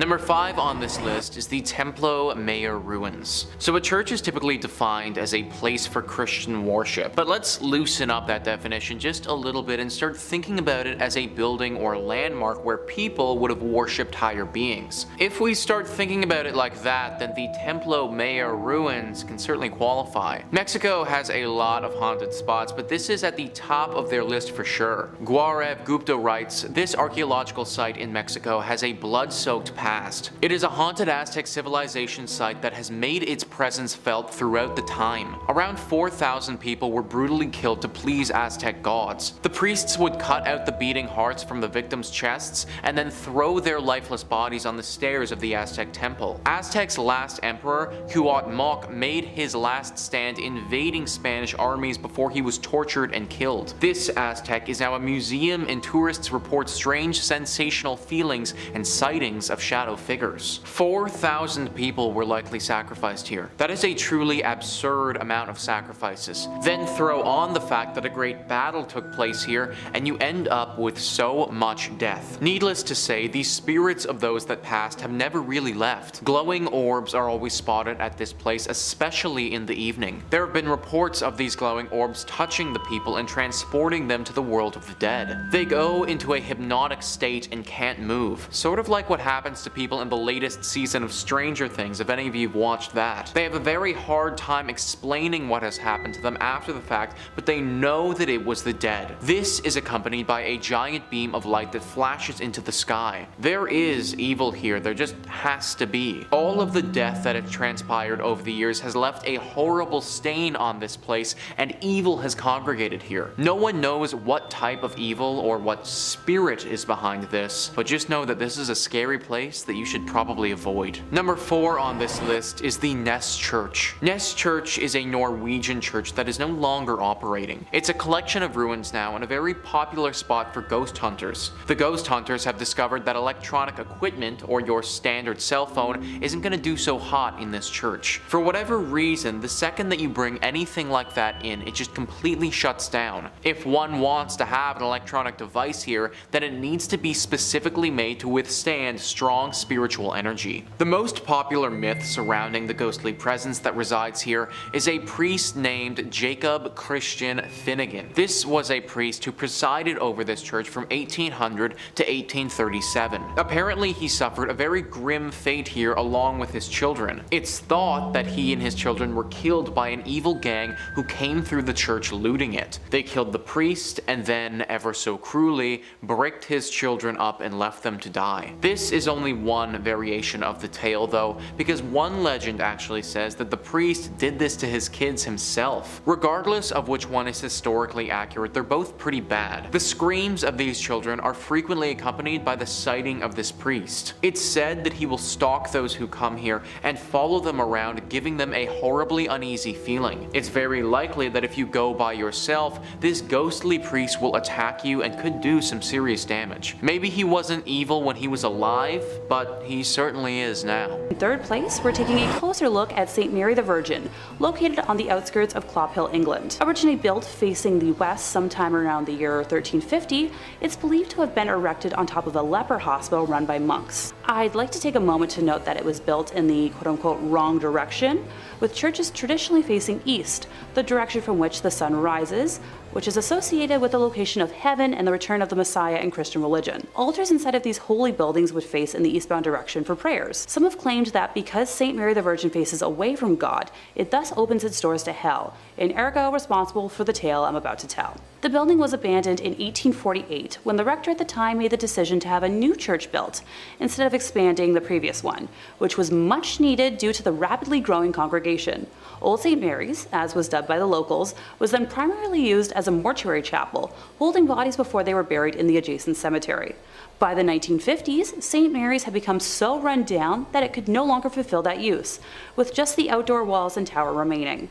Number 5 on this list is the Templo Mayor ruins. So a church is typically defined as a place for Christian worship, but let's loosen up that definition just a little bit and start thinking about it as a building or landmark where people would have worshipped higher beings. If we start thinking about it like that, then the Templo Mayor ruins can certainly qualify. Mexico has a lot of haunted spots, but this is at the top of their list for sure. Gaurav Gupta writes, this archaeological site in Mexico has a blood-soaked past. It is a haunted Aztec civilization site that has made its presence felt throughout the time. Around 4,000 people were brutally killed to please Aztec gods. The priests would cut out the beating hearts from the victims' chests and then throw their lifeless bodies on the stairs of the Aztec temple. Aztec's last emperor, Cuauhtémoc, made his last stand invading Spanish armies before he was tortured and killed. This Aztec is now a museum, and tourists report strange sensational feelings and sightings of shadow figures. 4,000 people were likely sacrificed here. That is a truly absurd amount of sacrifices. Then throw on the fact that a great battle took place here, and you end up with so much death. Needless to say, the spirits of those that passed have never really left. Glowing orbs are always spotted at this place, especially in the evening. There have been reports of these glowing orbs touching the people and transporting them to the world of the dead. They go into a hypnotic state and can't move, sort of like what happens to people in the latest season of Stranger Things, if any of you have watched that. They have a very hard time explaining what has happened to them after the fact, but they know that it was the dead. This is accompanied by a giant beam of light that flashes into the sky. There is evil here, there just has to be. All of the death that has transpired over the years has left a horrible stain on this place, and evil has congregated here. No one knows what type of evil or what spirit is behind this, but just know that this is a scary place that you should probably avoid. Number 4 on this list is the Ness Church. Ness Church is a Norwegian church that is no longer operating. It's a collection of ruins now and a very popular spot for ghost hunters. The ghost hunters have discovered that electronic equipment, or your standard cell phone, isn't going to do so hot in this church. For whatever reason, the second that you bring anything like that in, it just completely shuts down. If one wants to have an electronic device here, then it needs to be specifically made to withstand strong spiritual energy. The most popular myth surrounding the ghostly presence that resides here is a priest named Jacob Christian Finnegan. This was a priest who presided over this church from 1800 to 1837. Apparently, he suffered a very grim fate here along with his children. It's thought that he and his children were killed by an evil gang who came through the church looting it. They killed the priest and then, ever so cruelly, bricked his children up and left them to die. This is only one variation of the tale though, because one legend actually says that the priest did this to his kids himself. Regardless of which one is historically accurate, they're both pretty bad. The screams of these children are frequently accompanied by the sighting of this priest. It's said that he will stalk those who come here and follow them around, giving them a horribly uneasy feeling. It's very likely that if you go by yourself, this ghostly priest will attack you and could do some serious damage. Maybe he wasn't evil when he was alive, but he certainly is now. In third place, we're taking a closer look at St. Mary the Virgin, located on the outskirts of Clophill, England. Originally built facing the west sometime around the year 1350, it's believed to have been erected on top of a leper hospital run by monks. I'd like to take a moment to note that it was built in the quote-unquote wrong direction, with churches traditionally facing east, the direction from which the sun rises, which is associated with the location of heaven and the return of the Messiah in Christian religion. Altars inside of these holy buildings would face in the eastbound direction for prayers. Some have claimed that because St. Mary the Virgin faces away from God, it thus opens its doors to hell, and ergo responsible for the tale I'm about to tell. The building was abandoned in 1848 when the rector at the time made the decision to have a new church built instead of expanding the previous one, which was much needed due to the rapidly growing congregation. Old St. Mary's, as was dubbed by the locals, was then primarily used as a mortuary chapel, holding bodies before they were buried in the adjacent cemetery. By the 1950s, St. Mary's had become so run down that it could no longer fulfill that use, with just the outdoor walls and tower remaining.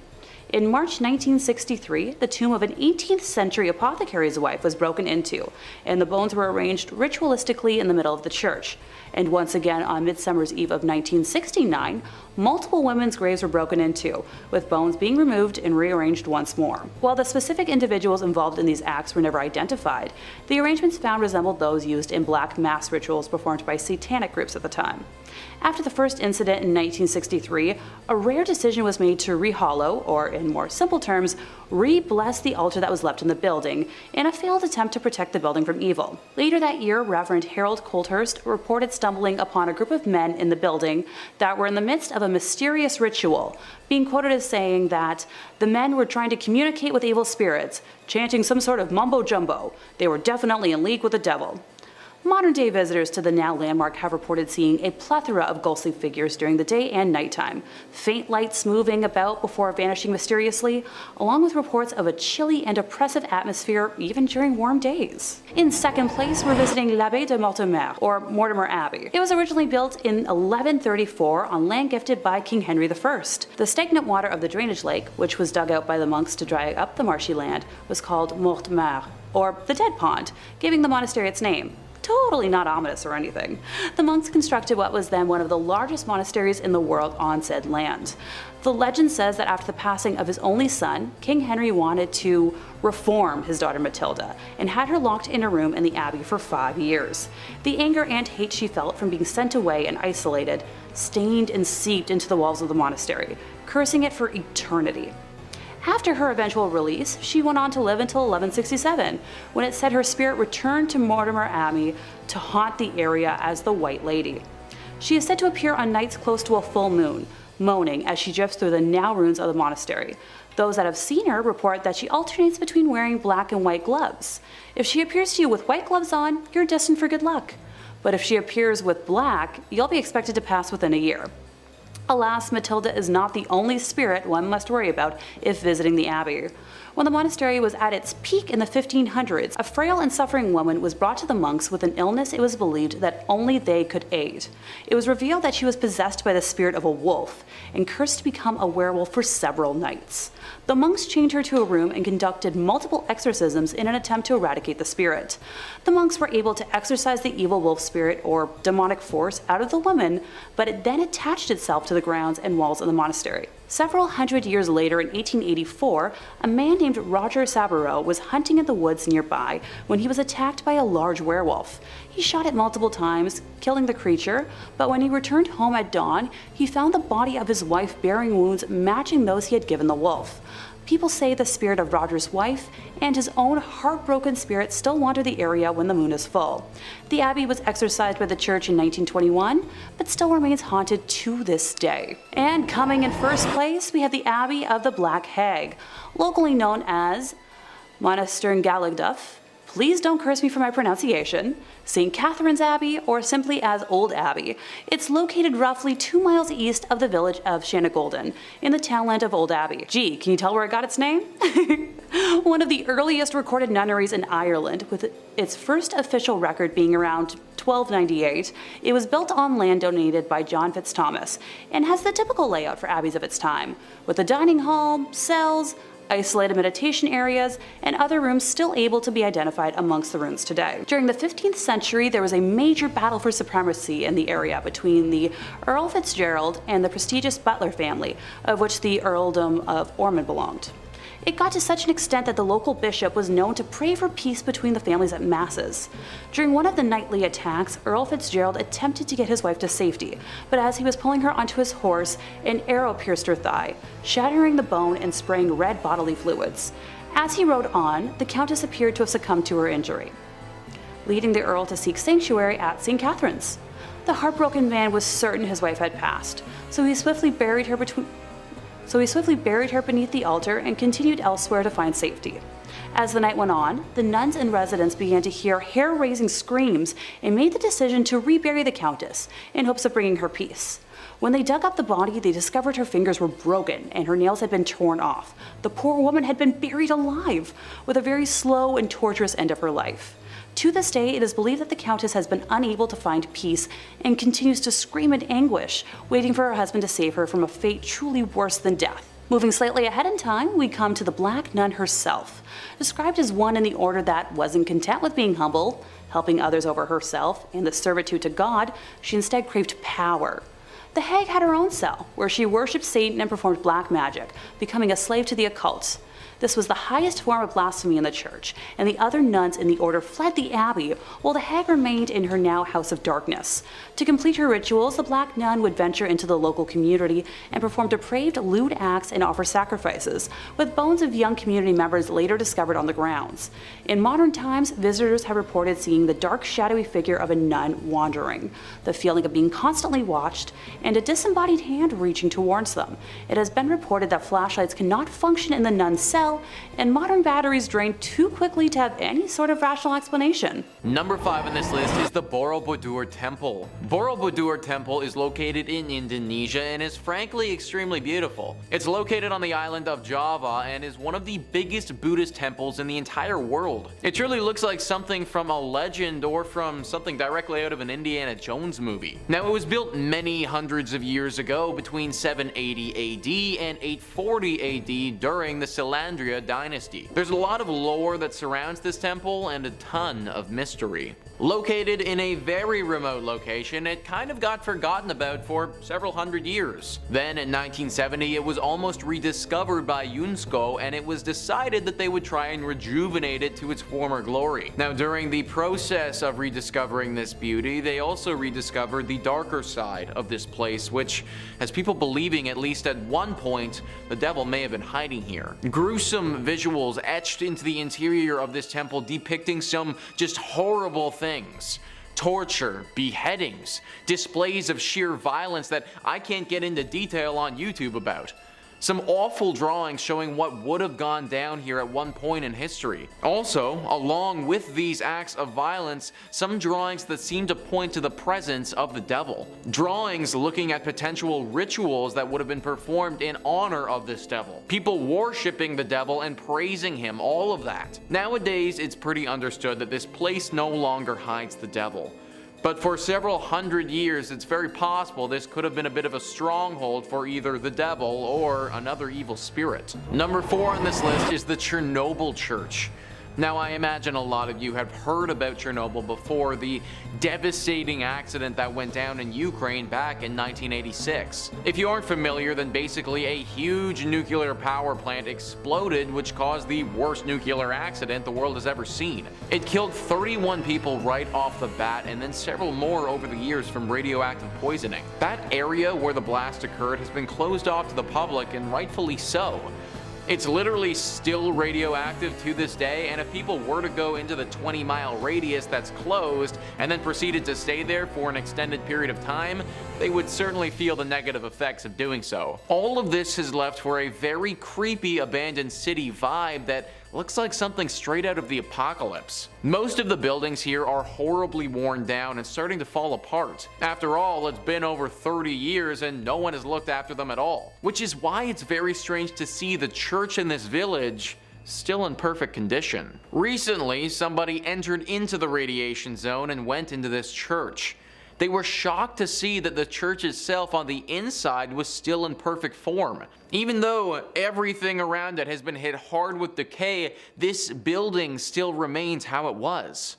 In March 1963, the tomb of an 18th century apothecary's wife was broken into, and the bones were arranged ritualistically in the middle of the church. And once again, on Midsummer's Eve of 1969, multiple women's graves were broken into, with bones being removed and rearranged once more. While the specific individuals involved in these acts were never identified, the arrangements found resembled those used in black mass rituals performed by satanic groups at the time. After the first incident in 1963, a rare decision was made to rehollow, or in more simple terms, re-bless the altar that was left in the building, in a failed attempt to protect the building from evil. Later that year, Reverend Harold Colthurst reported stumbling upon a group of men in the building that were in the midst of a mysterious ritual, being quoted as saying that the men were trying to communicate with evil spirits, chanting some sort of mumbo-jumbo. They were definitely in league with the devil. Modern-day visitors to the now landmark have reported seeing a plethora of ghostly figures during the day and nighttime, faint lights moving about before vanishing mysteriously, along with reports of a chilly and oppressive atmosphere even during warm days. In second place, we're visiting l'Abbaye de Mortimer, or Mortimer Abbey. It was originally built in 1134 on land gifted by King Henry I. The stagnant water of the drainage lake, which was dug out by the monks to dry up the marshy land, was called Mortimer, or the Dead Pond, giving the monastery its name. Totally not ominous or anything. The monks constructed what was then one of the largest monasteries in the world on said land. The legend says that after the passing of his only son, King Henry wanted to reform his daughter Matilda and had her locked in a room in the abbey for 5 years. The anger and hate she felt from being sent away and isolated stained and seeped into the walls of the monastery, cursing it for eternity. After her eventual release, she went on to live until 1167, when it said her spirit returned to Mortimer Abbey to haunt the area as the White Lady. She is said to appear on nights close to a full moon, moaning as she drifts through the now ruins of the monastery. Those that have seen her report that she alternates between wearing black and white gloves. If she appears to you with white gloves on, you're destined for good luck. But if she appears with black, you'll be expected to pass within a year. Alas, Matilda is not the only spirit one must worry about if visiting the abbey. When the monastery was at its peak in the 1500s, a frail and suffering woman was brought to the monks with an illness it was believed that only they could aid. It was revealed that she was possessed by the spirit of a wolf and cursed to become a werewolf for several nights. The monks chained her to a room and conducted multiple exorcisms in an attempt to eradicate the spirit. The monks were able to exorcise the evil wolf spirit or demonic force out of the woman, but it then attached itself to the grounds and walls of the monastery. Several hundred years later, in 1884, a man named Roger Saboureau was hunting in the woods nearby when he was attacked by a large werewolf. He shot it multiple times, killing the creature, but when he returned home at dawn, he found the body of his wife bearing wounds matching those he had given the wolf. People say the spirit of Roger's wife and his own heartbroken spirit still wander the area when the moon is full. The abbey was exorcised by the church in 1921, but still remains haunted to this day. And coming in first place, we have the Abbey of the Black Hag, locally known as Monasterngalagduff. Please don't curse me for my pronunciation, St. Catherine's Abbey, or simply as Old Abbey. It's located roughly 2 miles east of the village of Shanagolden, in the townland of Old Abbey. Gee, can you tell where it got its name? One of the earliest recorded nunneries in Ireland, with its first official record being around 1298, it was built on land donated by John Fitzthomas, and has the typical layout for abbeys of its time, with a dining hall, cells, isolated meditation areas, and other rooms still able to be identified amongst the ruins today. During the 15th century, there was a major battle for supremacy in the area between the Earl Fitzgerald and the prestigious Butler family, of which the Earldom of Ormond belonged. It got to such an extent that the local bishop was known to pray for peace between the families at masses. During one of the nightly attacks, Earl Fitzgerald attempted to get his wife to safety, but as he was pulling her onto his horse, an arrow pierced her thigh, shattering the bone and spraying red bodily fluids. As he rode on, the Countess appeared to have succumbed to her injury, leading the Earl to seek sanctuary at St. Catherine's. The heartbroken man was certain his wife had passed, so he swiftly buried her beneath the altar and continued elsewhere to find safety. As the night went on, the nuns and residents began to hear hair-raising screams and made the decision to rebury the Countess in hopes of bringing her peace. When they dug up the body, they discovered her fingers were broken and her nails had been torn off. The poor woman had been buried alive, with a very slow and torturous end of her life. To this day, it is believed that the Countess has been unable to find peace and continues to scream in anguish, waiting for her husband to save her from a fate truly worse than death. Moving slightly ahead in time, we come to the Black Nun herself, described as one in the order that wasn't content with being humble, helping others over herself, and the servitude to God. She instead craved power. The hag had her own cell, where she worshipped Satan and performed black magic, becoming a slave to the occult. This was the highest form of blasphemy in the church, and the other nuns in the order fled the abbey, while the hag remained in her now house of darkness. To complete her rituals, the Black Nun would venture into the local community and perform depraved, lewd acts and offer sacrifices, with bones of young community members later discovered on the grounds. In modern times, visitors have reported seeing the dark, shadowy figure of a nun wandering, the feeling of being constantly watched, and a disembodied hand reaching towards them. It has been reported that flashlights cannot function in the nun's cell, and modern batteries drain too quickly to have any sort of rational explanation. Number 5 on this list is the Borobudur Temple. Borobudur Temple is located in Indonesia and is frankly extremely beautiful. It's located on the island of Java and is one of the biggest Buddhist temples in the entire world. It truly looks like something from a legend or from something directly out of an Indiana Jones movie. Now, it was built many hundreds of years ago, between 780 AD and 840 AD during the Selandria dynasty. There's a lot of lore that surrounds this temple and a ton of mystery. Located in a very remote location, it kind of got forgotten about for several hundred years. Then in 1970, it was almost rediscovered by UNESCO, and it was decided that they would try and rejuvenate it to its former glory. Now, during the process of rediscovering this beauty, they also rediscovered the darker side of this place, which has people believing at least at one point the devil may have been hiding here. Gruesome visuals etched into the interior of this temple depicting some just horrible things. Torture, beheadings, displays of sheer violence that I can't get into detail on YouTube about. Some awful drawings showing what would have gone down here at one point in history. Also, along with these acts of violence, some drawings that seem to point to the presence of the devil. Drawings looking at potential rituals that would have been performed in honor of this devil. People worshipping the devil and praising him, all of that. Nowadays, it's pretty understood that this place no longer hides the devil. But for several hundred years, it's very possible this could have been a bit of a stronghold for either the devil or another evil spirit. Number 4 on this list is the Chernobyl Church. Now, I imagine a lot of you have heard about Chernobyl before, the devastating accident that went down in Ukraine back in 1986. If you aren't familiar, then basically a huge nuclear power plant exploded, which caused the worst nuclear accident the world has ever seen. It killed 31 people right off the bat, and then several more over the years from radioactive poisoning. That area where the blast occurred has been closed off to the public, and rightfully so. It's literally still radioactive to this day, and if people were to go into the 20-mile radius that's closed and then proceeded to stay there for an extended period of time, they would certainly feel the negative effects of doing so. All of this has left for a very creepy abandoned city vibe that looks like something straight out of the apocalypse. Most of the buildings here are horribly worn down and starting to fall apart. After all, it's been over 30 years and no one has looked after them at all. Which is why it's very strange to see the church in this village still in perfect condition. Recently, somebody entered into the radiation zone and went into this church. They were shocked to see that the church itself on the inside was still in perfect form. Even though everything around it has been hit hard with decay, this building still remains how it was.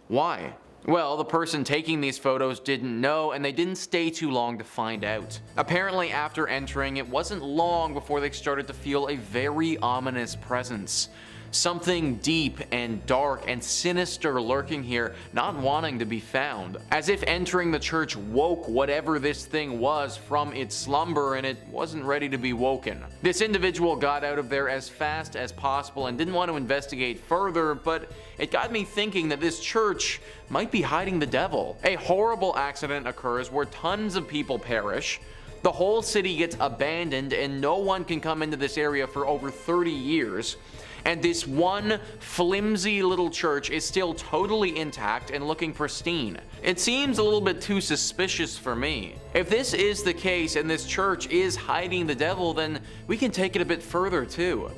Why? Well, the person taking these photos didn't know, and they didn't stay too long to find out. Apparently, after entering, it wasn't long before they started to feel a very ominous presence. Something deep and dark and sinister lurking here, not wanting to be found. As if entering the church woke whatever this thing was from its slumber, and it wasn't ready to be woken. This individual got out of there as fast as possible and didn't want to investigate further, but it got me thinking that this church might be hiding the devil. A horrible accident occurs where tons of people perish. The whole city gets abandoned and no one can come into this area for over 30 years. And this one flimsy little church is still totally intact and looking pristine. It seems a little bit too suspicious for me. If this is the case and this church is hiding the devil, then we can take it a bit further too.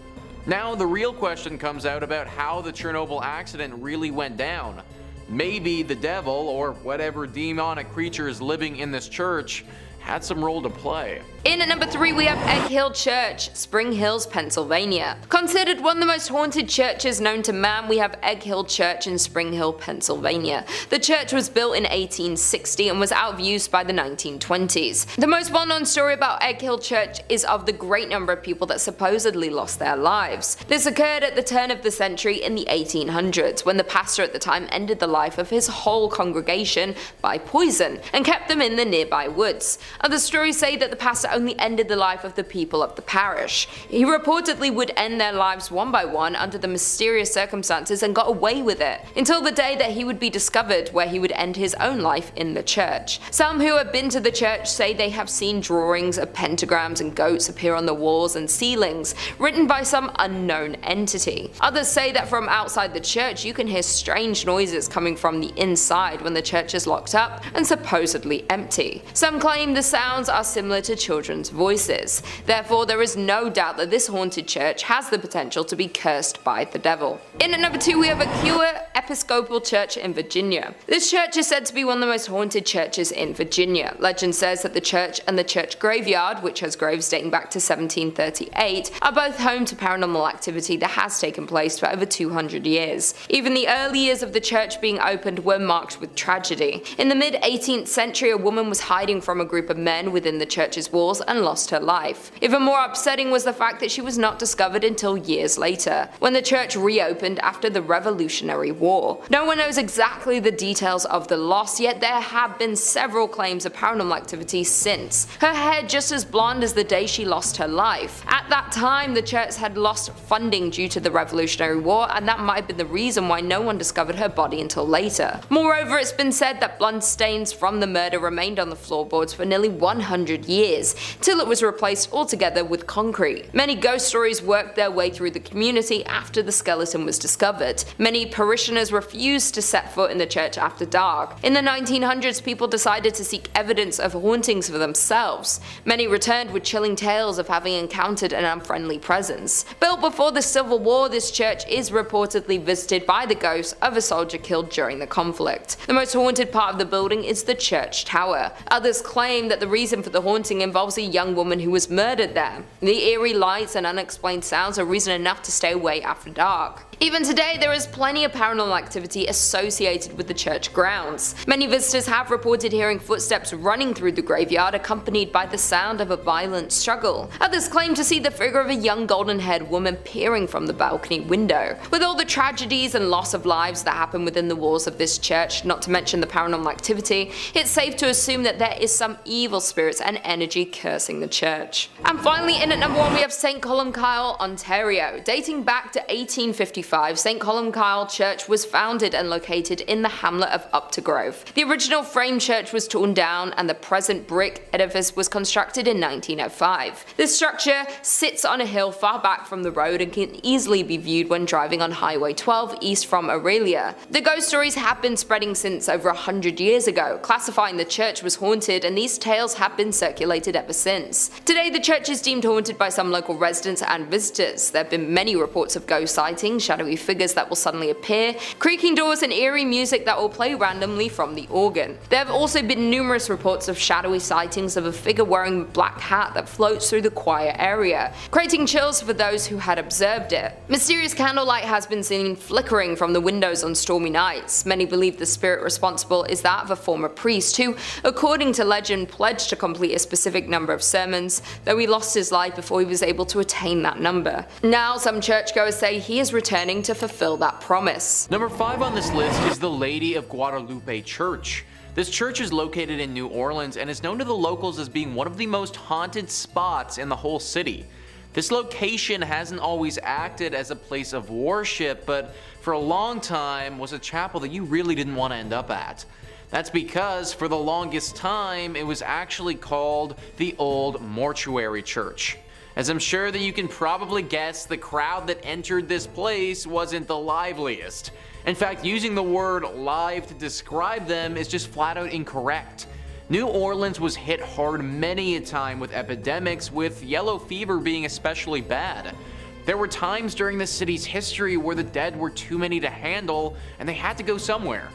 Now the real question comes out about how the Chernobyl accident really went down. Maybe the devil, or whatever demonic creature is living in this church, had some role to play. In at number 3 we have Egg Hill Church, Spring Hills, Pennsylvania. Considered one of the most haunted churches known to man, we have Egg Hill Church in Spring Hill, Pennsylvania. The church was built in 1860 and was out of use by the 1920s. The most well-known story about Egg Hill Church is of the great number of people that supposedly lost their lives. This occurred at the turn of the century in the 1800s, when the pastor at the time ended the life of his whole congregation by poison and kept them in the nearby woods. Other stories say that the pastor only ended the life of the people of the parish. He reportedly would end their lives one by one under the mysterious circumstances and got away with it, until the day that he would be discovered, where he would end his own life in the church. Some who have been to the church say they have seen drawings of pentagrams and goats appear on the walls and ceilings, written by some unknown entity. Others say that from outside the church you can hear strange noises coming from the inside when the church is locked up and supposedly empty. Some claim the sounds are similar to children's voices. Therefore, there is no doubt that this haunted church has the potential to be cursed by the devil. In at number 2 we have Aquia Episcopal Church in Virginia. This church is said to be one of the most haunted churches in Virginia. Legend says that the church and the church graveyard, which has graves dating back to 1738, are both home to paranormal activity that has taken place for over 200 years. Even the early years of the church being opened were marked with tragedy. In the mid-18th century, a woman was hiding from a group of men within the church's walls and lost her life. Even more upsetting was the fact that she was not discovered until years later, when the church reopened after the Revolutionary War. No one knows exactly the details of the loss, yet there have been several claims of paranormal activity since. Her hair just as blonde as the day she lost her life. At that time, the church had lost funding due to the Revolutionary War, and that might have been the reason why no one discovered her body until later. Moreover, it's been said that blood stains from the murder remained on the floorboards for nearly 100 years, till it was replaced altogether with concrete. Many ghost stories worked their way through the community after the skeleton was discovered. Many parishioners refused to set foot in the church after dark. In the 1900s, people decided to seek evidence of hauntings for themselves. Many returned with chilling tales of having encountered an unfriendly presence. Built before the Civil War, this church is reportedly visited by the ghost of a soldier killed during the conflict. The most haunted part of the building is the church tower. Others claim that the reason for the haunting involves a young woman who was murdered there. The eerie lights and unexplained sounds are reason enough to stay away after dark. Even today, there is plenty of paranormal activity associated with the church grounds. Many visitors have reported hearing footsteps running through the graveyard, accompanied by the sound of a violent struggle. Others claim to see the figure of a young golden-haired woman peering from the balcony window. With all the tragedies and loss of lives that happen within the walls of this church, not to mention the paranormal activity, it's safe to assume that there is some evil spirits and energy cursing the church. And finally, in at number 1 we have St. Columbkille, Ontario. Dating back to 1855, St. Columbkille Church was founded and located in the hamlet of Uptergrove. The original frame church was torn down and the present brick edifice was constructed in 1905. This structure sits on a hill far back from the road and can easily be viewed when driving on Highway 12 east from Aurelia. The ghost stories have been spreading since over 100 years ago, classifying the church was haunted, and these tales have been circulated ever since. Today, the church is deemed haunted by some local residents and visitors. There have been many reports of ghost sightings, shadowy figures that will suddenly appear, creaking doors, and eerie music that will play randomly from the organ. There have also been numerous reports of shadowy sightings of a figure wearing a black hat that floats through the choir area, creating chills for those who had observed it. Mysterious candlelight has been seen flickering from the windows on stormy nights. Many believe the spirit responsible is that of a former priest who, according to legend, pledged to complete a specific number of sermons, though he lost his life before he was able to attain that number. Now some churchgoers say he is returning to fulfill that promise. Number 5 on this list is the Lady of Guadalupe Church. This church is located in New Orleans and is known to the locals as being one of the most haunted spots in the whole city. This location hasn't always acted as a place of worship, but for a long time was a chapel that you really didn't want to end up at. That's because for the longest time it was actually called the Old Mortuary Church. As I'm sure that you can probably guess, the crowd that entered this place wasn't the liveliest. In fact, using the word live to describe them is just flat out incorrect. New Orleans was hit hard many a time with epidemics, with yellow fever being especially bad. There were times during the city's history where the dead were too many to handle and they had to go somewhere.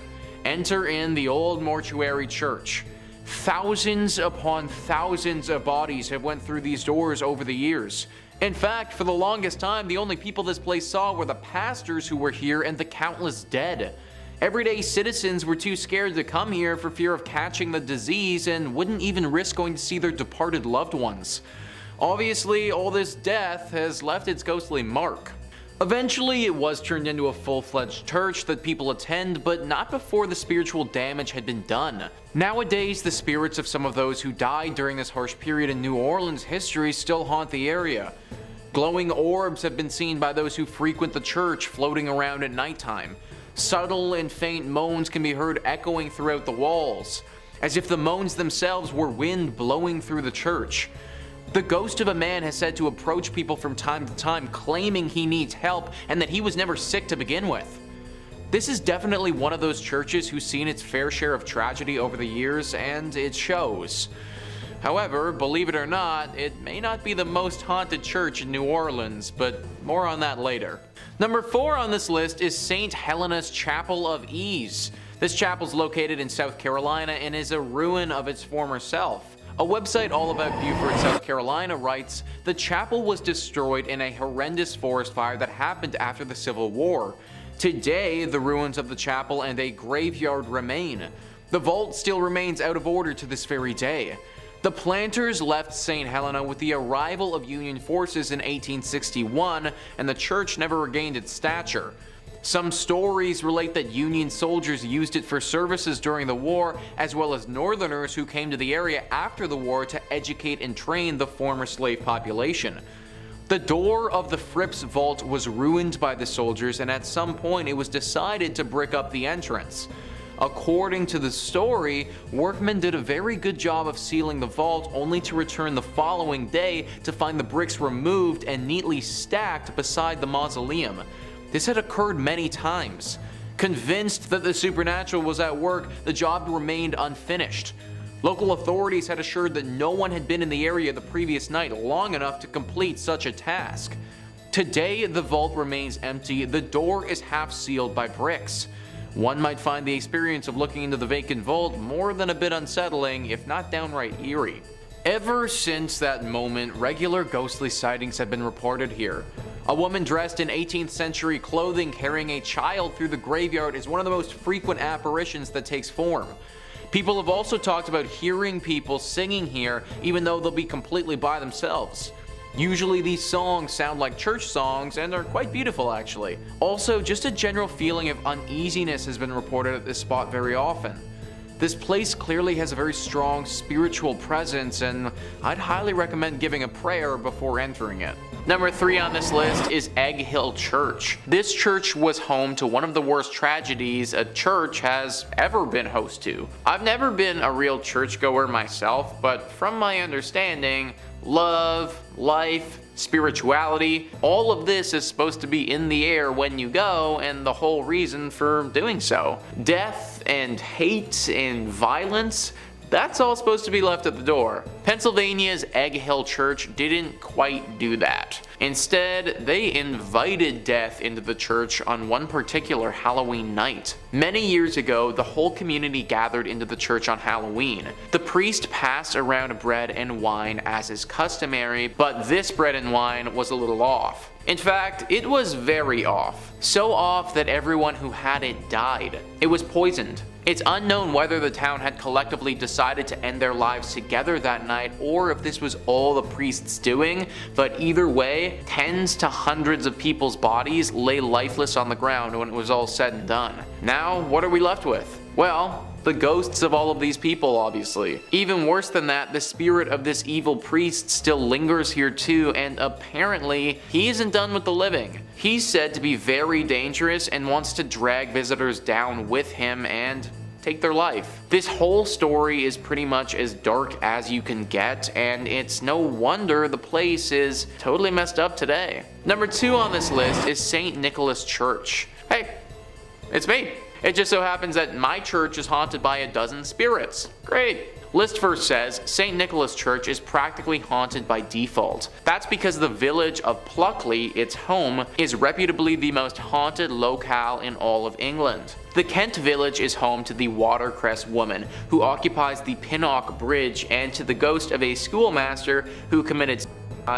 Enter in the Old Mortuary Church. Thousands upon thousands of bodies have went through these doors over the years. In fact, for the longest time, the only people this place saw were the pastors who were here and the countless dead. Everyday citizens were too scared to come here for fear of catching the disease and wouldn't even risk going to see their departed loved ones. Obviously, all this death has left its ghostly mark. Eventually, it was turned into a full-fledged church that people attend, but not before the spiritual damage had been done. Nowadays, the spirits of some of those who died during this harsh period in New Orleans history still haunt the area. Glowing orbs have been seen by those who frequent the church floating around at nighttime. Subtle and faint moans can be heard echoing throughout the walls, as if the moans themselves were wind blowing through the church. The ghost of a man has said to approach people from time to time claiming he needs help and that he was never sick to begin with. This is definitely one of those churches who's seen its fair share of tragedy over the years, and it shows. However, believe it or not, it may not be the most haunted church in New Orleans, but more on that later. Number 4 on this list is St. Helena's Chapel of Ease. This chapel is located in South Carolina and is a ruin of its former self. A website all about Beaufort, South Carolina writes, "The chapel was destroyed in a horrendous forest fire that happened after the Civil War. Today, the ruins of the chapel and a graveyard remain. The vault still remains out of order to this very day. The planters left St. Helena with the arrival of Union forces in 1861, and the church never regained its stature. Some stories relate that Union soldiers used it for services during the war, as well as Northerners who came to the area after the war to educate and train the former slave population. The door of the Fripp's vault was ruined by the soldiers, and at some point it was decided to brick up the entrance. According to the story, workmen did a very good job of sealing the vault, only to return the following day to find the bricks removed and neatly stacked beside the mausoleum. This had occurred many times. Convinced that the supernatural was at work, the job remained unfinished. Local authorities had assured that no one had been in the area the previous night long enough to complete such a task. Today, the vault remains empty. The door is half sealed by bricks. One might find the experience of looking into the vacant vault more than a bit unsettling, if not downright eerie. Ever since that moment, regular ghostly sightings have been reported here. A woman dressed in 18th century clothing carrying a child through the graveyard is one of the most frequent apparitions that takes form. People have also talked about hearing people singing here, even though they'll be completely by themselves. Usually these songs sound like church songs and are quite beautiful actually. Also, just a general feeling of uneasiness has been reported at this spot very often. This place clearly has a very strong spiritual presence, and I'd highly recommend giving a prayer before entering it. Number 3 on this list is Egg Hill Church. This church was home to one of the worst tragedies a church has ever been host to. I've never been a real churchgoer myself, but from my understanding, love, life, spirituality, all of this is supposed to be in the air when you go, and the whole reason for doing so. Death and hate and violence, that's all supposed to be left at the door. Pennsylvania's Egg Hill Church didn't quite do that. Instead, they invited death into the church on one particular Halloween night. Many years ago, the whole community gathered into the church on Halloween. The priest passed around bread and wine as is customary, but this bread and wine was a little off. In fact, it was very off. So off that everyone who had it died. It was poisoned. It's unknown whether the town had collectively decided to end their lives together that night or if this was all the priests doing, but either way, tens to hundreds of people's bodies lay lifeless on the ground when it was all said and done. Now, what are we left with? Well, the ghosts of all of these people, obviously. Even worse than that, the spirit of this evil priest still lingers here too, and apparently, he isn't done with the living. He's said to be very dangerous and wants to drag visitors down with him and take their life. This whole story is pretty much as dark as you can get, and it's no wonder the place is totally messed up today. Number 2 on this list is St. Nicholas Church. Hey, it's me. It just so happens that my church is haunted by a dozen spirits. Great. List first says St. Nicholas Church is practically haunted by default. That's because the village of Pluckley, its home, is reputably the most haunted locale in all of England. The Kent village is home to the Watercress woman, who occupies the Pinnock Bridge, and to the ghost of a schoolmaster who committed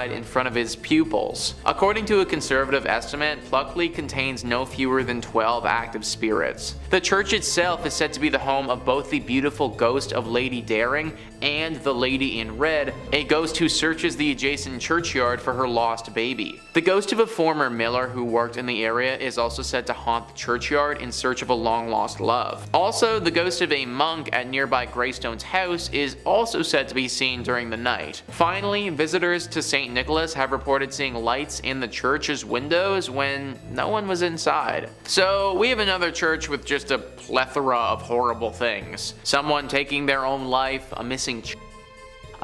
in front of his pupils. According to a conservative estimate, Pluckley contains no fewer than 12 active spirits. The church itself is said to be the home of both the beautiful ghost of Lady Daring and the Lady in Red, a ghost who searches the adjacent churchyard for her lost baby. The ghost of a former miller who worked in the area is also said to haunt the churchyard in search of a long-lost love. Also, the ghost of a monk at nearby Greystone's house is also said to be seen during the night. Finally, visitors to St. Nicholas have reported seeing lights in the church's windows when no one was inside. So we have another church with just a plethora of horrible things. Someone taking their own life, a missing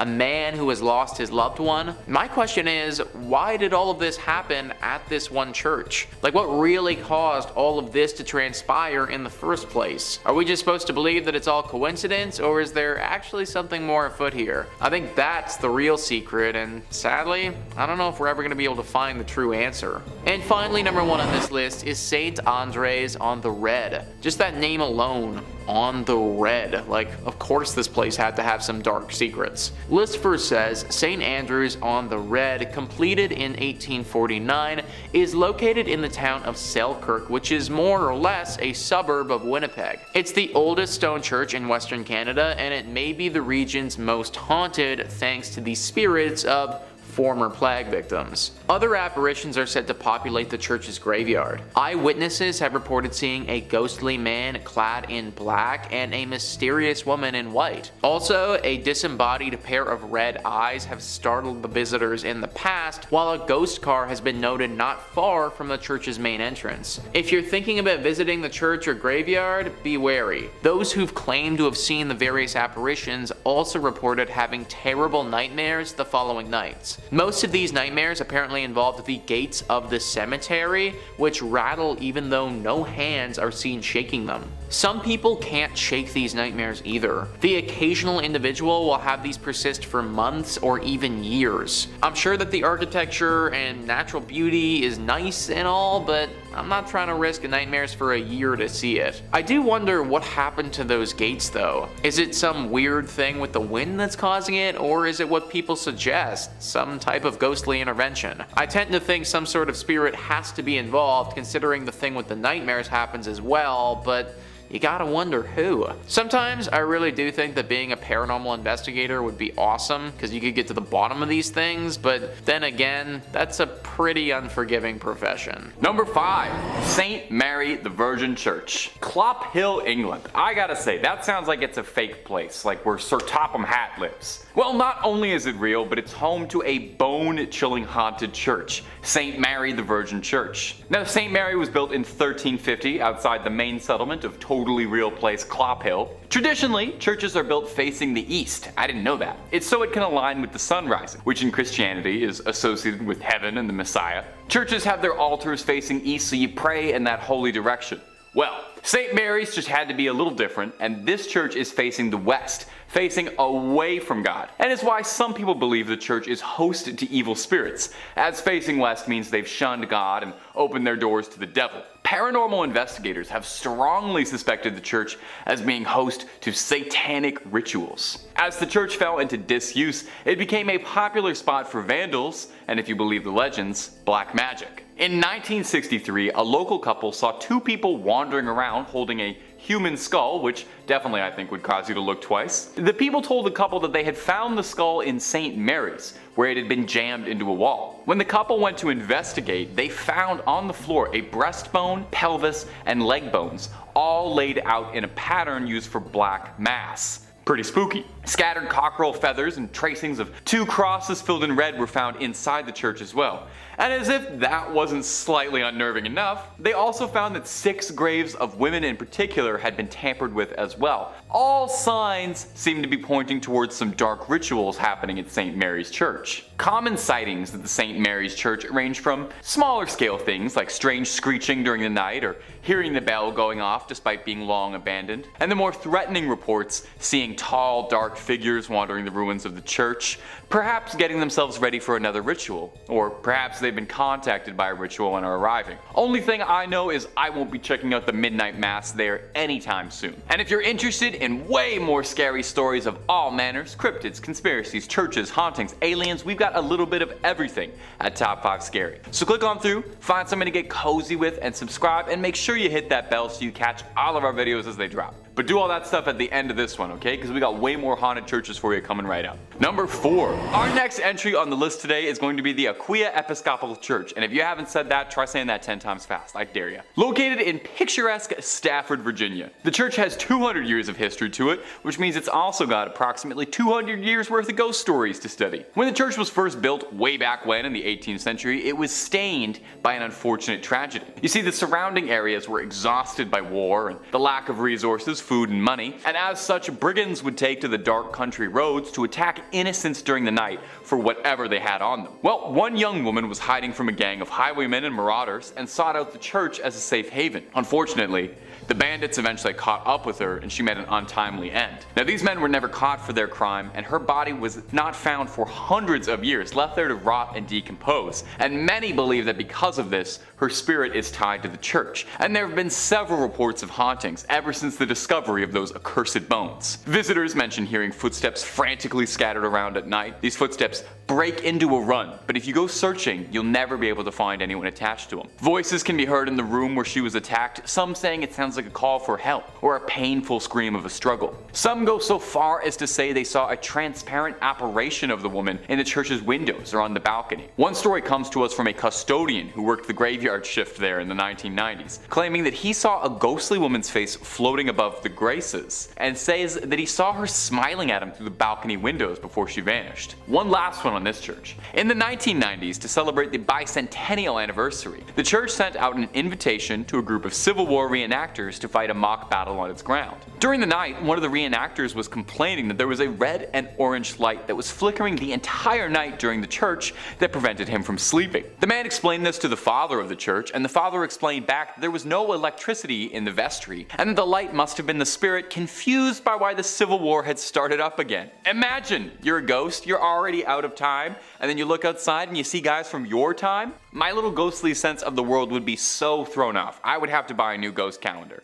a man who has lost his loved one. My question is, why did all of this happen at this one church? Like, what really caused all of this to transpire in the first place? Are we just supposed to believe that it's all coincidence, or is there actually something more afoot here? I think that's the real secret, and sadly, I don't know if we're ever going to be able to find the true answer. And finally, number 1 on this list is St. Andres on the Red. Just that name alone, on the Red. Like, of course this place had to have some dark secrets. List first says St. Andrews on the Red, completed in 1849, is located in the town of Selkirk, which is more or less a suburb of Winnipeg. It's the oldest stone church in Western Canada, and it may be the region's most haunted thanks to the spirits of former plague victims. Other apparitions are said to populate the church's graveyard. Eyewitnesses have reported seeing a ghostly man clad in black and a mysterious woman in white. Also, a disembodied pair of red eyes have startled the visitors in the past, while a ghost car has been noted not far from the church's main entrance. If you're thinking about visiting the church or graveyard, be wary. Those who've claimed to have seen the various apparitions also reported having terrible nightmares the following nights. Most of these nightmares apparently involved the gates of the cemetery, which rattle even though no hands are seen shaking them. Some people can't shake these nightmares either. The occasional individual will have these persist for months or even years. I'm sure that the architecture and natural beauty is nice and all, but I'm not trying to risk nightmares for a year to see it. I do wonder what happened to those gates though. Is it some weird thing with the wind that's causing it, or is it what people suggest, some type of ghostly intervention? I tend to think some sort of spirit has to be involved, considering the thing with the nightmares happens as well, but you gotta wonder who. Sometimes I really do think that being a paranormal investigator would be awesome, because you could get to the bottom of these things, but then again, that's a pretty unforgiving profession. Number 5, St. Mary the Virgin Church, Columbkille, England. I gotta say, that sounds like it's a fake place, like where Sir Topham Hatt lives. Well, not only is it real, but it's home to a bone-chilling haunted church, St. Mary the Virgin Church. Now, St. Mary was built in 1350 outside the main settlement of totally real place Clophill. Traditionally, churches are built facing the east. I didn't know that. It's so it can align with the sun rising, which in Christianity is associated with heaven and the Messiah. Churches have their altars facing east, so you pray in that holy direction. Well, St. Mary's just had to be a little different, and this church is facing the west, facing away from God. And it's why some people believe the church is hosted to evil spirits, as facing west means they've shunned God and opened their doors to the devil. Paranormal investigators have strongly suspected the church as being host to satanic rituals. As the church fell into disuse, it became a popular spot for vandals, and if you believe the legends, black magic. In 1963, a local couple saw 2 people wandering around holding a human skull, which definitely I think would cause you to look twice. The people told the couple that they had found the skull in St. Mary's, where it had been jammed into a wall. When the couple went to investigate, they found on the floor a breastbone, pelvis, and leg bones, all laid out in a pattern used for black mass. Pretty spooky. Scattered cockerel feathers and tracings of 2 crosses filled in red were found inside the church as well. And as if that wasn't slightly unnerving enough, they also found that 6 graves of women in particular had been tampered with as well. All signs seem to be pointing towards some dark rituals happening at St. Mary's Church. Common sightings at the St. Mary's Church range from smaller scale things like strange screeching during the night or hearing the bell going off despite being long abandoned, and the more threatening reports seeing tall, dark dark figures wandering the ruins of the church, perhaps getting themselves ready for another ritual, or perhaps they've been contacted by a ritual and are arriving. Only thing I know is I won't be checking out the midnight mass there anytime soon. And if you're interested in way more scary stories of all manners, cryptids, conspiracies, churches, hauntings, aliens, we've got a little bit of everything at Top 5 Scary. So click on through, find something to get cozy with, and subscribe, and make sure you hit that bell so you catch all of our videos as they drop. But do all that stuff at the end of this one, okay? Because we got way more haunted churches for you coming right up. Number 4. Our next entry on the list today is going to be the Aquia Episcopal Church. And if you haven't said that, try saying that 10 times fast. I dare you. Located in picturesque Stafford, Virginia. The church has 200 years of history to it, which means it's also got approximately 200 years worth of ghost stories to study. When the church was first built way back when in the 18th century, it was stained by an unfortunate tragedy. You see, the surrounding areas were exhausted by war and the lack of resources, food, and money, and as such, brigands would take to the dark country roads to attack innocents during the night for whatever they had on them. Well, one young woman was hiding from a gang of highwaymen and marauders and sought out the church as a safe haven. Unfortunately, the bandits eventually caught up with her and she met an untimely end. Now, these men were never caught for their crime, and her body was not found for hundreds of years, left there to rot and decompose. And many believe that because of this, her spirit is tied to the church. And there have been several reports of hauntings ever since the discovery of those accursed bones. Visitors mention hearing footsteps frantically scattered around at night. These footsteps break into a run, but if you go searching, you'll never be able to find anyone attached to them. Voices can be heard in the room where she was attacked, some saying it sounds like a call for help or a painful scream of a struggle. Some go so far as to say they saw a transparent apparition of the woman in the church's windows or on the balcony. One story comes to us from a custodian who worked the graveyard shift there in the 1990s, claiming that he saw a ghostly woman's face floating above the graces, and says that he saw her smiling at him through the balcony windows before she vanished. One last one on this church. In the 1990s, to celebrate the bicentennial anniversary, the church sent out an invitation to a group of Civil War reenactors to fight a mock battle on its ground. During the night, one of the reenactors was complaining that there was a red and orange light that was flickering the entire night during the church that prevented him from sleeping. The man explained this to the father of the church, and the father explained back that there was no electricity in the vestry, and that the light must have been the spirit confused by why the Civil War had started up again. Imagine, you're a ghost, you're already out of time, and then you look outside and you see guys from your time? My little ghostly sense of the world would be so thrown off. I would have to buy a new ghost calendar.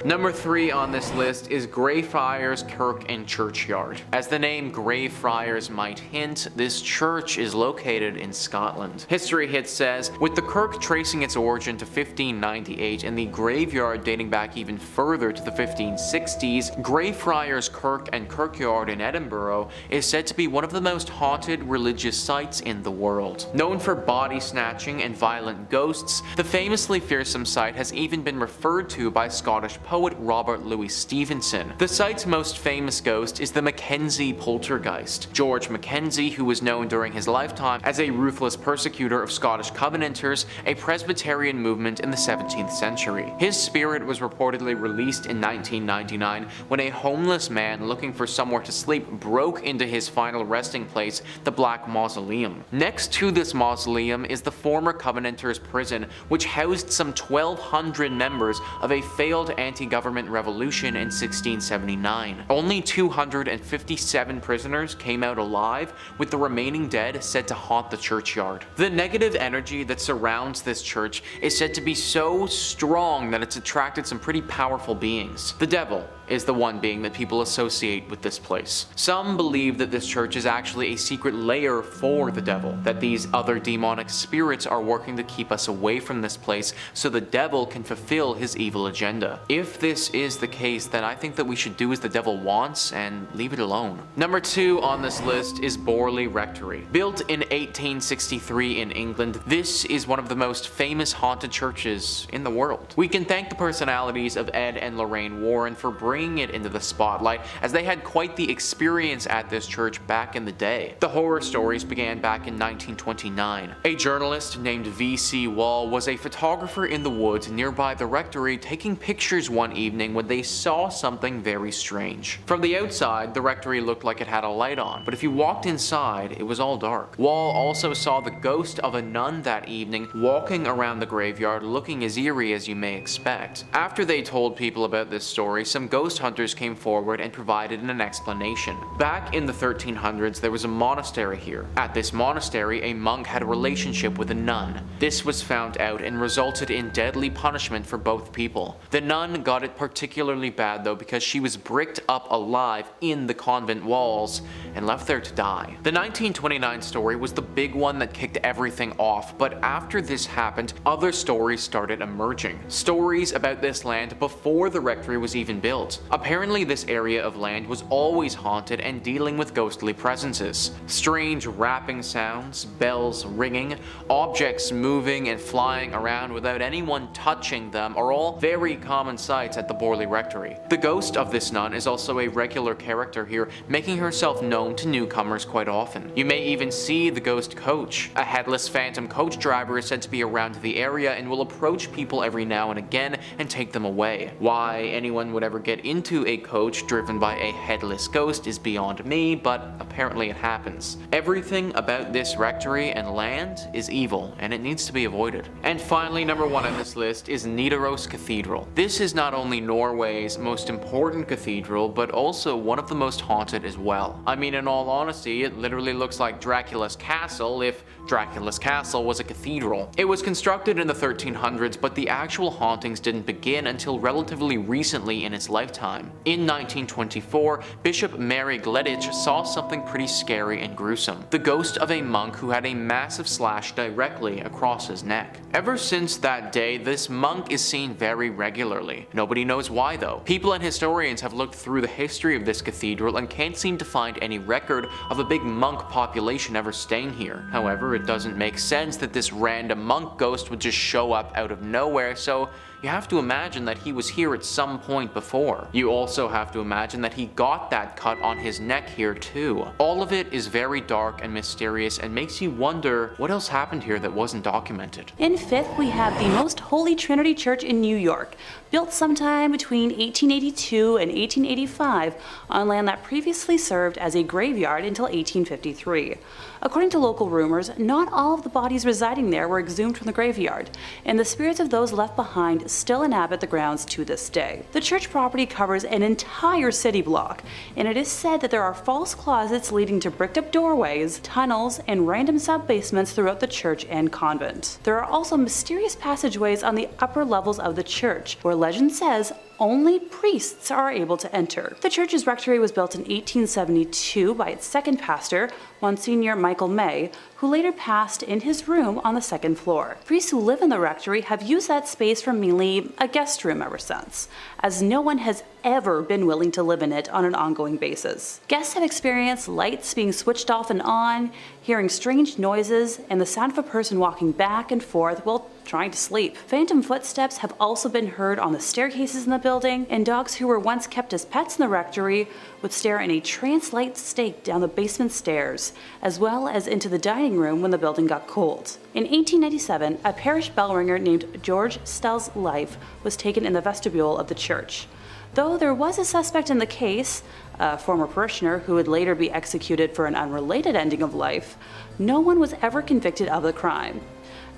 Number 3 on this list is Greyfriars Kirk and Churchyard. As the name Greyfriars might hint, this church is located in Scotland. History Hit says, with the kirk tracing its origin to 1598 and the graveyard dating back even further to the 1560s, Greyfriars Kirk and Kirkyard in Edinburgh is said to be one of the most haunted religious sites in the world. Known for body snatching and violent ghosts, the famously fearsome site has even been referred to by Scottish poet Robert Louis Stevenson. The site's most famous ghost is the Mackenzie poltergeist. George Mackenzie, who was known during his lifetime as a ruthless persecutor of Scottish Covenanters, a Presbyterian movement in the 17th century. His spirit was reportedly released in 1999 when a homeless man looking for somewhere to sleep broke into his final resting place, the Black Mausoleum. Next to this mausoleum is the former Covenanters prison, which housed some 1,200 members of a failed anti-government revolution in 1679. Only 257 prisoners came out alive, with the remaining dead said to haunt the churchyard. The negative energy that surrounds this church is said to be so strong that it's attracted some pretty powerful beings. The devil is the one being that people associate with this place. Some believe that this church is actually a secret lair for the devil, that these other demonic spirits are working to keep us away from this place so the devil can fulfill his evil agenda. If this is the case, then I think that we should do as the devil wants and leave it alone. Number 2 on this list is Borley Rectory. Built in 1863 in England, this is one of the most famous haunted churches in the world. We can thank the personalities of Ed and Lorraine Warren for bringing it into the spotlight, as they had quite the experience at this church back in the day. The horror stories began back in 1929. A journalist named V.C. Wall was a photographer in the woods nearby the rectory, taking pictures one evening when they saw something very strange. From the outside, the rectory looked like it had a light on, but if you walked inside, it was all dark. Wall also saw the ghost of a nun that evening walking around the graveyard looking as eerie as you may expect. After they told people about this story, some ghost hunters came forward and provided an explanation. Back in the 1300s, there was a monastery here. At this monastery, a monk had a relationship with a nun. This was found out and resulted in deadly punishment for both people. The nun got it particularly bad though because she was bricked up alive in the convent walls and left there to die. The 1929 story was the big one that kicked everything off, but after this happened, other stories started emerging. Stories about this land before the rectory was even built. Apparently this area of land was always haunted and dealing with ghostly presences. Strange rapping sounds, bells ringing, objects moving and flying around without anyone touching them are all very common sights at the Borley Rectory. The ghost of this nun is also a regular character here, making herself known to newcomers quite often. You may even see the ghost coach. A headless phantom coach driver is said to be around the area and will approach people every now and again and take them away. Why anyone would ever get into a coach driven by a headless ghost is beyond me, but apparently it happens. Everything about this rectory and land is evil, and it needs to be avoided. And finally, number 1 on this list is Nidaros Cathedral. This is not only Norway's most important cathedral, but also one of the most haunted as well. I mean, in all honesty, it literally looks like Dracula's castle if Dracula's castle was a cathedral. It was constructed in the 1300s, but the actual hauntings didn't begin until relatively recently in its lifetime. In 1924, Bishop Mary Gleditch saw something pretty scary and gruesome. The ghost of a monk who had a massive slash directly across his neck. Ever since that day, this monk is seen very regularly. Nobody knows why though. People and historians have looked through the history of this cathedral and can't seem to find any record of a big monk population ever staying here. However, it doesn't make sense that this random monk ghost would just show up out of nowhere, so you have to imagine that he was here at some point before. You also have to imagine that he got that cut on his neck here too. All of it is very dark and mysterious and makes you wonder what else happened here that wasn't documented. In 5th, we have the Most Holy Trinity Church in New York, built sometime between 1882 and 1885 on land that previously served as a graveyard until 1853. According to local rumors, not all of the bodies residing there were exhumed from the graveyard, and the spirits of those left behind still inhabit the grounds to this day. The church property covers an entire city block, and it is said that there are false closets leading to bricked up doorways, tunnels, and random sub-basements throughout the church and convent. There are also mysterious passageways on the upper levels of the church, where legend says only priests are able to enter. The church's rectory was built in 1872 by its second pastor, Monsignor Michael May, who later passed in his room on the second floor. Priests who live in the rectory have used that space for mainly a guest room ever since, as no one has ever been willing to live in it on an ongoing basis. Guests have experienced lights being switched off and on, hearing strange noises, and the sound of a person walking back and forth while trying to sleep. Phantom footsteps have also been heard on the staircases in the building, and dogs who were once kept as pets in the rectory would stare in a trance-like state down the basement stairs, as well as into the dining room when the building got cold. In 1897, a parish bell ringer named George Stell's life was taken in the vestibule of the church. Though there was a suspect in the case, a former parishioner who would later be executed for an unrelated ending of life, no one was ever convicted of the crime.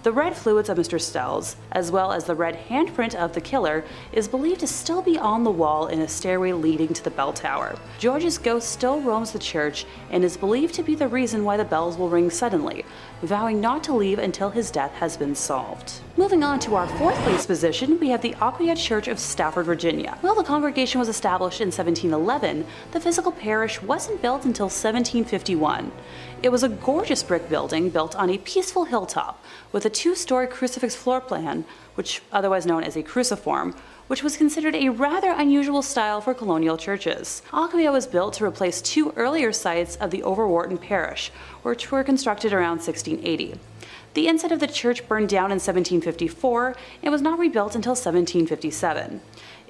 The red fluids of Mr. Stell's, as well as the red handprint of the killer, is believed to still be on the wall in a stairway leading to the bell tower. George's ghost still roams the church and is believed to be the reason why the bells will ring suddenly, vowing not to leave until his death has been solved. Moving on to our 4th place position, we have the Aquia Church of Stafford, Virginia. While the congregation was established in 1711, the physical parish wasn't built until 1751. It was a gorgeous brick building built on a peaceful hilltop with a 2-story crucifix floor plan, which otherwise known as a cruciform, which was considered a rather unusual style for colonial churches. Aquia was built to replace 2 earlier sites of the Overwharton parish, which were constructed around 1680. The inside of the church burned down in 1754 and was not rebuilt until 1757.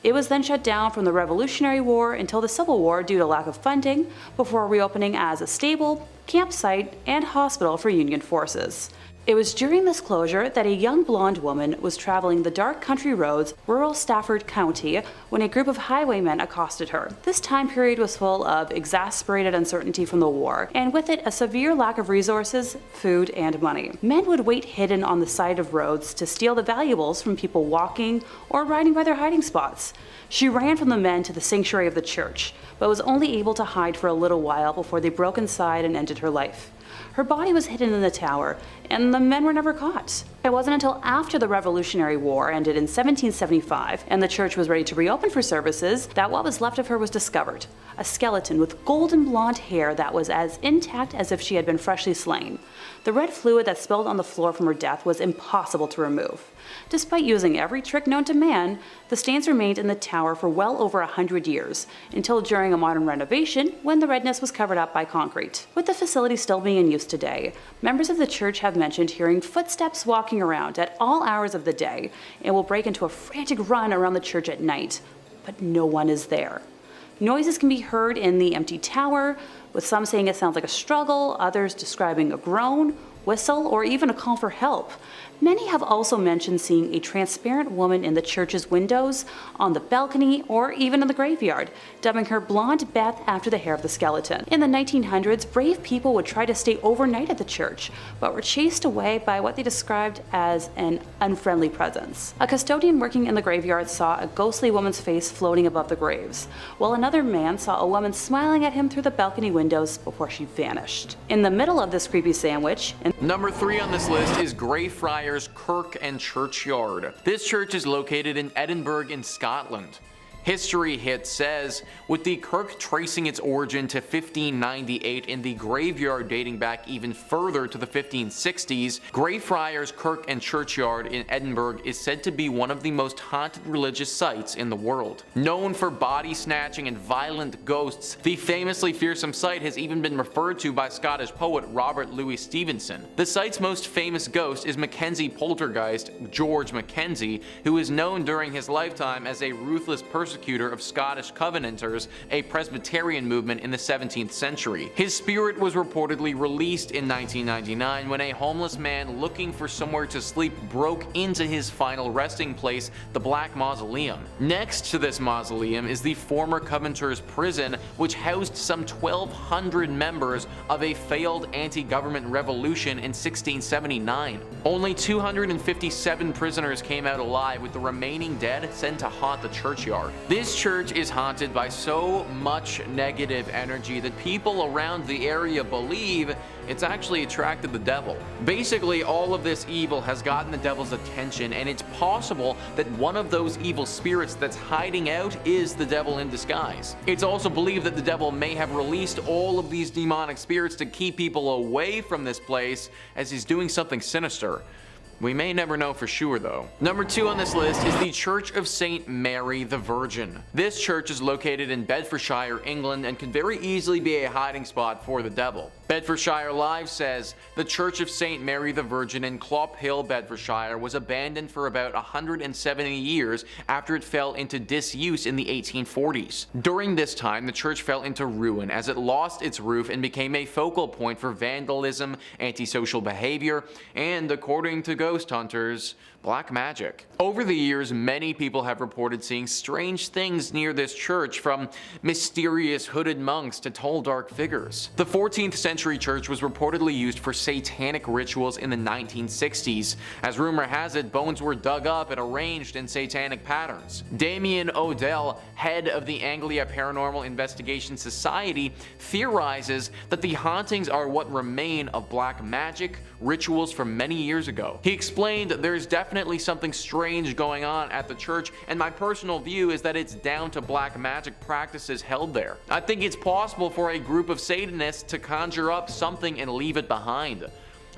It was then shut down from the Revolutionary War until the Civil War due to lack of funding, before reopening as a stable, campsite, and hospital for Union forces. It was during this closure that a young blonde woman was traveling the dark country roads, rural Stafford County, when a group of highwaymen accosted her. This time period was full of exasperated uncertainty from the war, and with it a severe lack of resources, food, and money. Men would wait hidden on the side of roads to steal the valuables from people walking or riding by their hiding spots. She ran from the men to the sanctuary of the church, but was only able to hide for a little while before they broke inside and ended her life. Her body was hidden in the tower, and the men were never caught. It wasn't until after the Revolutionary War ended in 1775 and the church was ready to reopen for services that what was left of her was discovered. A skeleton with golden blonde hair that was as intact as if she had been freshly slain. The red fluid that spilled on the floor from her death was impossible to remove. Despite using every trick known to man, the stains remained in the tower for well over 100 years, until during a modern renovation when the redness was covered up by concrete. With the facility still being in use today, members of the church have mentioned hearing footsteps walking around at all hours of the day and will break into a frantic run around the church at night, but no one is there. Noises can be heard in the empty tower, with some saying it sounds like a struggle, others describing a groan, whistle, or even a call for help. Many have also mentioned seeing a transparent woman in the church's windows, on the balcony, or even in the graveyard, dubbing her Blonde Beth after the hair of the skeleton. In the 1900s, brave people would try to stay overnight at the church, but were chased away by what they described as an unfriendly presence. A custodian working in the graveyard saw a ghostly woman's face floating above the graves, while another man saw a woman smiling at him through the balcony windows before she vanished. In the middle of this creepy sandwich, Number 3 on this list is Greyfriars Kirk and Churchyard. This church is located in Edinburgh in Scotland. History Hit says, with the Kirk tracing its origin to 1598 and the graveyard dating back even further to the 1560s, Greyfriars Kirk and Churchyard in Edinburgh is said to be one of the most haunted religious sites in the world. Known for body snatching and violent ghosts, the famously fearsome site has even been referred to by Scottish poet Robert Louis Stevenson. The site's most famous ghost is Mackenzie poltergeist George Mackenzie, who is known during his lifetime as a ruthless persecutor of Scottish Covenanters, a Presbyterian movement in the 17th century. His spirit was reportedly released in 1999 when a homeless man looking for somewhere to sleep broke into his final resting place, the Black Mausoleum. Next to this mausoleum is the former Covenanters prison, which housed some 1,200 members of a failed anti-government revolution in 1679. Only 257 prisoners came out alive, with the remaining dead sent to haunt the churchyard. This church is haunted by so much negative energy that people around the area believe it's actually attracted the devil. Basically, all of this evil has gotten the devil's attention, and it's possible that one of those evil spirits that's hiding out is the devil in disguise. It's also believed that the devil may have released all of these demonic spirits to keep people away from this place, as he's doing something sinister. We may never know for sure though. Number 2 on this list is the Church of St. Mary the Virgin. This church is located in Bedfordshire, England, and could very easily be a hiding spot for the devil. Bedfordshire Live says, the Church of St. Mary the Virgin in Clophill, Bedfordshire was abandoned for about 170 years after it fell into disuse in the 1840s. During this time, the church fell into ruin as it lost its roof and became a focal point for vandalism, antisocial behavior, and, according to ghost hunters, black magic. Over the years, many people have reported seeing strange things near this church, from mysterious hooded monks to tall dark figures. The 14th century church was reportedly used for satanic rituals in the 1960s. As rumor has it, bones were dug up and arranged in satanic patterns. Damien Odell, head of the Aquia Paranormal Investigation Society, theorizes that the hauntings are what remain of black magic rituals from many years ago. He explained there's definitely something strange going on at the church, and my personal view is that it's down to black magic practices held there. I think it's possible for a group of Satanists to conjure up something and leave it behind.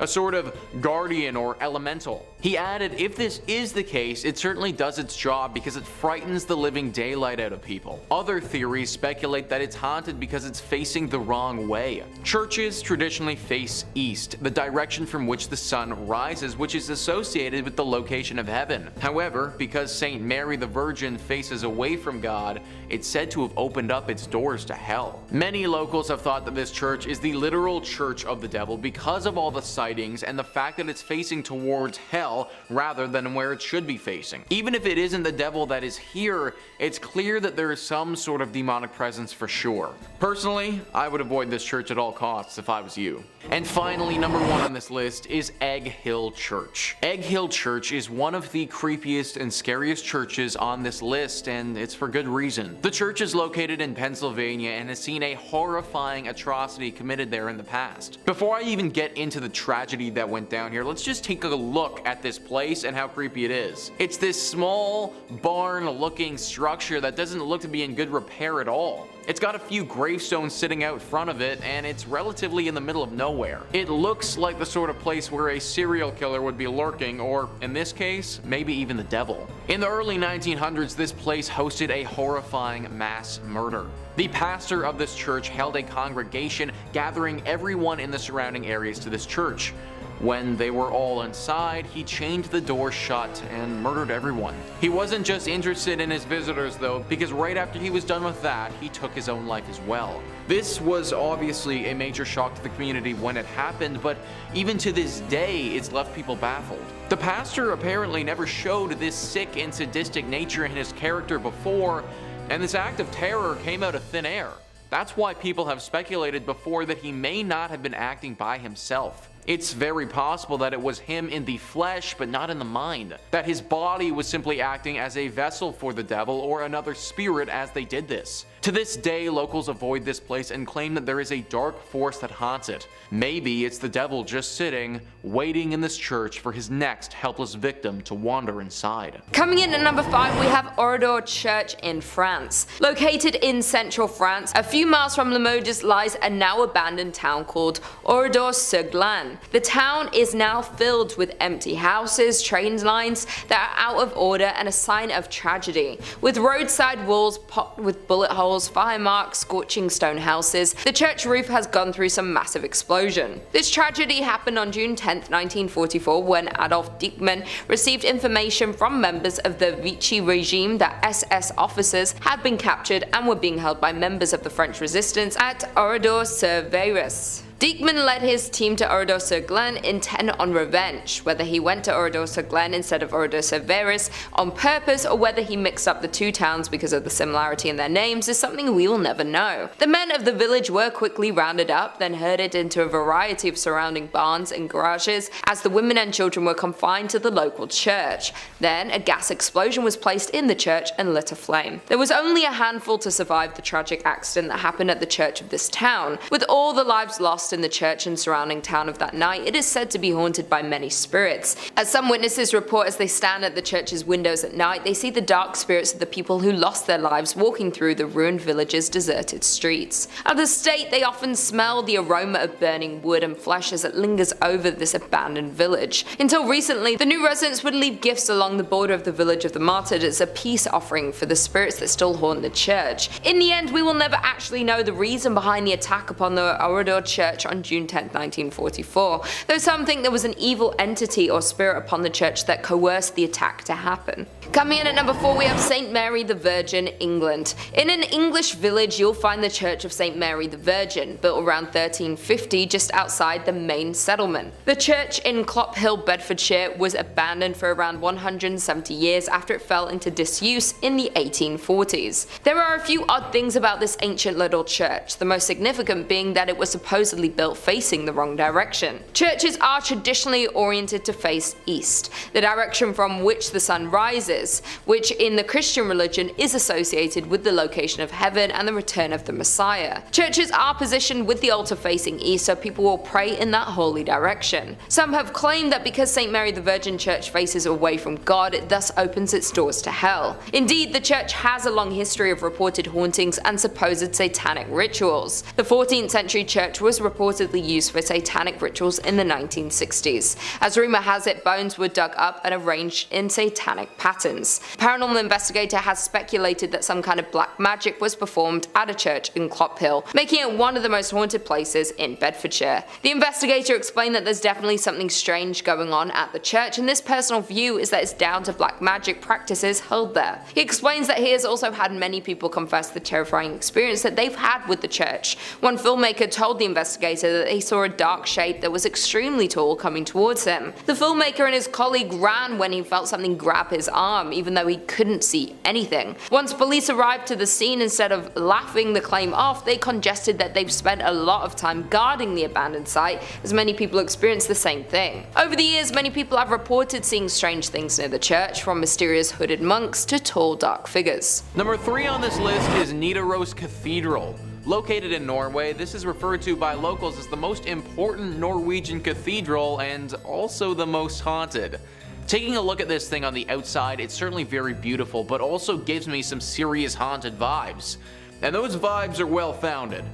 A sort of guardian or elemental. He added, if this is the case, it certainly does its job because it frightens the living daylight out of people. Other theories speculate that it's haunted because it's facing the wrong way. Churches traditionally face east, the direction from which the sun rises, which is associated with the location of heaven. However, because St. Mary the Virgin faces away from God, it's said to have opened up its doors to hell. Many locals have thought that this church is the literal church of the devil because of all the sightings sightings and the fact that it's facing towards hell rather than where it should be facing. Even if it isn't the devil that is here, it's clear that there is some sort of demonic presence for sure. Personally, I would avoid this church at all costs if I was you. And finally, number 1 on this list is Egg Hill Church. Egg Hill Church is one of the creepiest and scariest churches on this list, and it's for good reason. The church is located in Pennsylvania and has seen a horrifying atrocity committed there in the past. Before I even get into the tragedy that went down here, let's just take a look at this place and how creepy it is. It's this small barn-looking structure that doesn't look to be in good repair at all. It's got a few gravestones sitting out front of it, and it's relatively in the middle of nowhere. It looks like the sort of place where a serial killer would be lurking, or in this case, maybe even the devil. In the early 1900s, this place hosted a horrifying mass murder. The pastor of this church held a congregation, gathering everyone in the surrounding areas to this church. When they were all inside, he chained the door shut and murdered everyone. He wasn't just interested in his visitors though, because right after he was done with that, he took his own life as well. This was obviously a major shock to the community when it happened, but even to this day, it's left people baffled. The pastor apparently never showed this sick and sadistic nature in his character before, and this act of terror came out of thin air. That's why people have speculated before that he may not have been acting by himself. It's very possible that it was him in the flesh but not in the mind, that his body was simply acting as a vessel for the devil or another spirit as they did this. To this day, locals avoid this place and claim that there is a dark force that haunts it. Maybe it's the devil just sitting, waiting in this church for his next helpless victim to wander inside. Coming in at number 5, we have Oradour Church in France. Located in central France, a few miles from Limoges lies a now abandoned town called Oradour-sur-Glane. The town is now filled with empty houses, train lines that are out of order, and a sign of tragedy. With roadside walls pocked with bullet holes, fire marks, scorching stone houses, the church roof has gone through some massive explosion. This tragedy happened on June 10, 1944, when Adolf Dieckmann received information from members of the Vichy regime that SS officers had been captured and were being held by members of the French resistance at Oradour-sur-Vaires. Dieckmann led his team to Oradour-sur-Glane intent on revenge. Whether he went to Oradour-sur-Glane instead of Oradour-sur-Vaires on purpose, or whether he mixed up the two towns because of the similarity in their names, is something we will never know. The men of the village were quickly rounded up, then herded into a variety of surrounding barns and garages, as the women and children were confined to the local church. Then a gas explosion was placed in the church and lit aflame. There was only a handful to survive the tragic accident that happened at the church of this town. With all the lives lost in the church and surrounding town of that night, it is said to be haunted by many spirits. As some witnesses report, as they stand at the church's windows at night, they see the dark spirits of the people who lost their lives walking through the ruined village's deserted streets. At the state, they often smell the aroma of burning wood and flesh as it lingers over this abandoned village. Until recently, the new residents would leave gifts along the border of the village of the martyred as a peace offering for the spirits that still haunt the church. In the end, we will never actually know the reason behind the attack upon the Oradour Church on June 10, 1944, though some think there was an evil entity or spirit upon the church that coerced the attack to happen. Coming in at number 4, we have St. Mary the Virgin, England. In an English village, you'll find the Church of St. Mary the Virgin, built around 1350 just outside the main settlement. The church in Columbkille, Bedfordshire, was abandoned for around 170 years after it fell into disuse in the 1840s. There are a few odd things about this ancient little church, the most significant being that it was supposedly built facing the wrong direction. Churches are traditionally oriented to face east, the direction from which the sun rises, which in the Christian religion is associated with the location of heaven and the return of the Messiah. Churches are positioned with the altar facing east, so people will pray in that holy direction. Some have claimed that because St. Mary the Virgin Church faces away from God, it thus opens its doors to hell. Indeed, the church has a long history of reported hauntings and supposed satanic rituals. The 14th century church was reportedly used for satanic rituals in the 1960s. As rumor has it, bones were dug up and arranged in satanic patterns. A paranormal investigator has speculated that some kind of black magic was performed at a church in Columbkille, making it one of the most haunted places in Bedfordshire. The investigator explained that there's definitely something strange going on at the church, and this personal view is that it's down to black magic practices held there. He explains that he has also had many people confess the terrifying experience that they've had with the church. One filmmaker told the investigator investigator that they saw a dark shape that was extremely tall coming towards him. The filmmaker and his colleague ran when he felt something grab his arm, even though he couldn't see anything. Once police arrived to the scene, instead of laughing the claim off, they congested that they've spent a lot of time guarding the abandoned site, as many people experienced the same thing. Over the years, many people have reported seeing strange things near the church, from mysterious hooded monks to tall dark figures. Number 3 on this list is Nidaros Cathedral. Located in Norway, this is referred to by locals as the most important Norwegian cathedral and also the most haunted. Taking a look at this thing on the outside, it's certainly very beautiful, but also gives me some serious haunted vibes. And those vibes are well founded.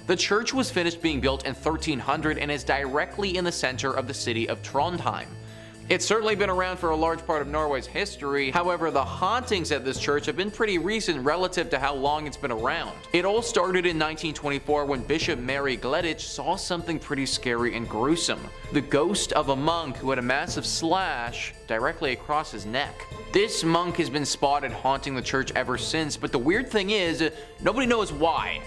The church was finished being built in 1300 and is directly in the center of the city of Trondheim. It's certainly been around for a large part of Norway's history, however the hauntings at this church have been pretty recent relative to how long it's been around. It all started in 1924 when Bishop Mary Gleditsch saw something pretty scary and gruesome. The ghost of a monk who had a massive slash directly across his neck. This monk has been spotted haunting the church ever since, but the weird thing is, nobody knows why.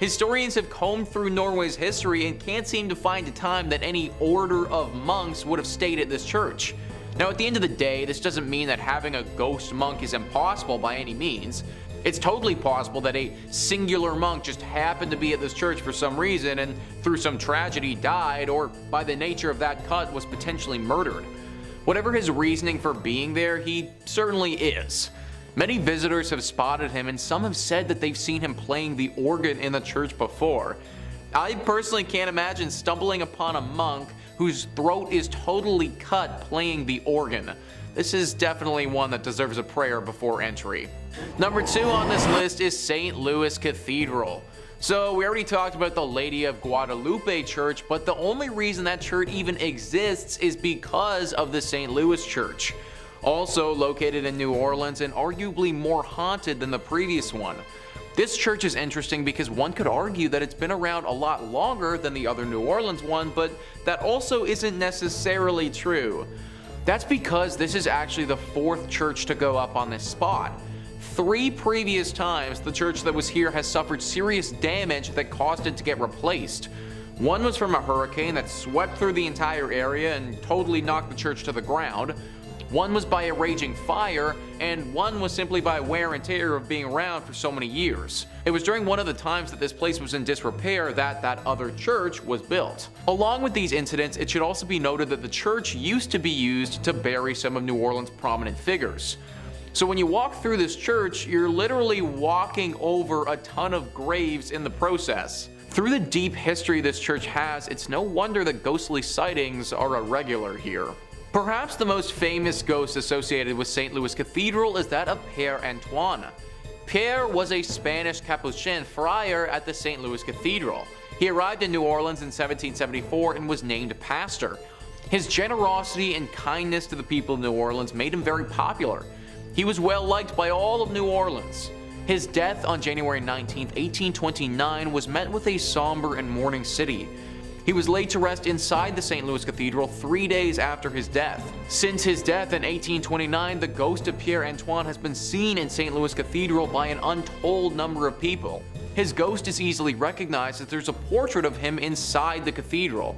Historians have combed through Norway's history and can't seem to find a time that any order of monks would have stayed at this church. Now at the end of the day, this doesn't mean that having a ghost monk is impossible by any means. It's totally possible that a singular monk just happened to be at this church for some reason and through some tragedy died, or by the nature of that cut was potentially murdered. Whatever his reasoning for being there, he certainly is. Many visitors have spotted him, and some have said that they've seen him playing the organ in the church before. I personally can't imagine stumbling upon a monk whose throat is totally cut playing the organ. This is definitely one that deserves a prayer before entry. Number 2 on this list is St. Louis Cathedral. So we already talked about the Lady of Guadalupe Church, but the only reason that church even exists is because of the St. Louis Church. Also located in New Orleans and arguably more haunted than the previous one. This church is interesting because one could argue that it's been around a lot longer than the other New Orleans one, but that also isn't necessarily true. That's because this is actually the 4th church to go up on this spot. 3 previous times the church that was here has suffered serious damage that caused it to get replaced. One was from a hurricane that swept through the entire area and totally knocked the church to the ground. One was by a raging fire, and one was simply by wear and tear of being around for so many years. It was during one of the times that this place was in disrepair that other church was built. Along with these incidents, it should also be noted that the church used to be used to bury some of New Orleans' prominent figures. So when you walk through this church, you're literally walking over a ton of graves in the process. Through the deep history this church has, it's no wonder that ghostly sightings are a regular here. Perhaps the most famous ghost associated with St. Louis Cathedral is that of Père Antoine. Pierre was a Spanish Capuchin friar at the St. Louis Cathedral. He arrived in New Orleans in 1774 and was named pastor. His generosity and kindness to the people of New Orleans made him very popular. He was well liked by all of New Orleans. His death on January 19, 1829 was met with a somber and mourning city. He was laid to rest inside the St. Louis Cathedral 3 days after his death. Since his death in 1829, the ghost of Père Antoine has been seen in St. Louis Cathedral by an untold number of people. His ghost is easily recognized as there's a portrait of him inside the cathedral.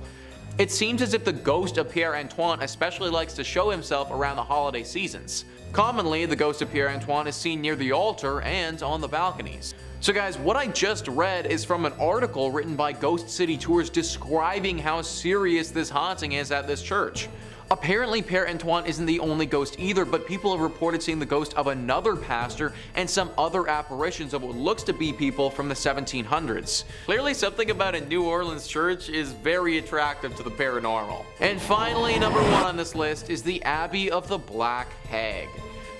It seems as if the ghost of Père Antoine especially likes to show himself around the holiday seasons. Commonly, the ghost of Père Antoine is seen near the altar and on the balconies. So guys, what I just read is from an article written by Ghost City Tours describing how serious this haunting is at this church. Apparently Père Antoine isn't the only ghost either, but people have reported seeing the ghost of another pastor and some other apparitions of what looks to be people from the 1700s. Clearly something about a New Orleans church is very attractive to the paranormal. And finally, number 1 on this list is the Abbey of the Black Hag.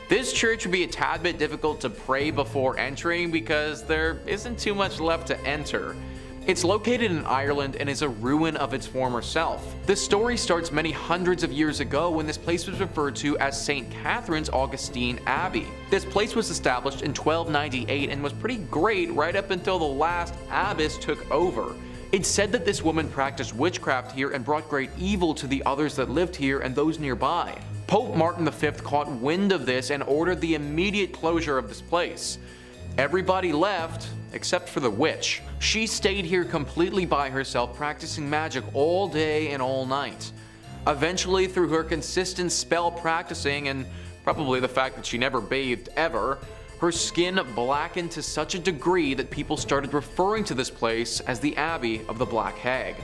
This church would be a tad bit difficult to pray before entering because there isn't too much left to enter. It's located in Ireland and is a ruin of its former self. The story starts many hundreds of years ago when this place was referred to as St. Catherine's Augustine Abbey. This place was established in 1298 and was pretty great right up until the last abbess took over. It's said that this woman practiced witchcraft here and brought great evil to the others that lived here and those nearby. Pope Martin V caught wind of this and ordered the immediate closure of this place. Everybody left except for the witch. She stayed here completely by herself, practicing magic all day and all night. Eventually, through her consistent spell practicing and probably the fact that she never bathed ever, her skin blackened to such a degree that people started referring to this place as the Abbey of the Black Hag.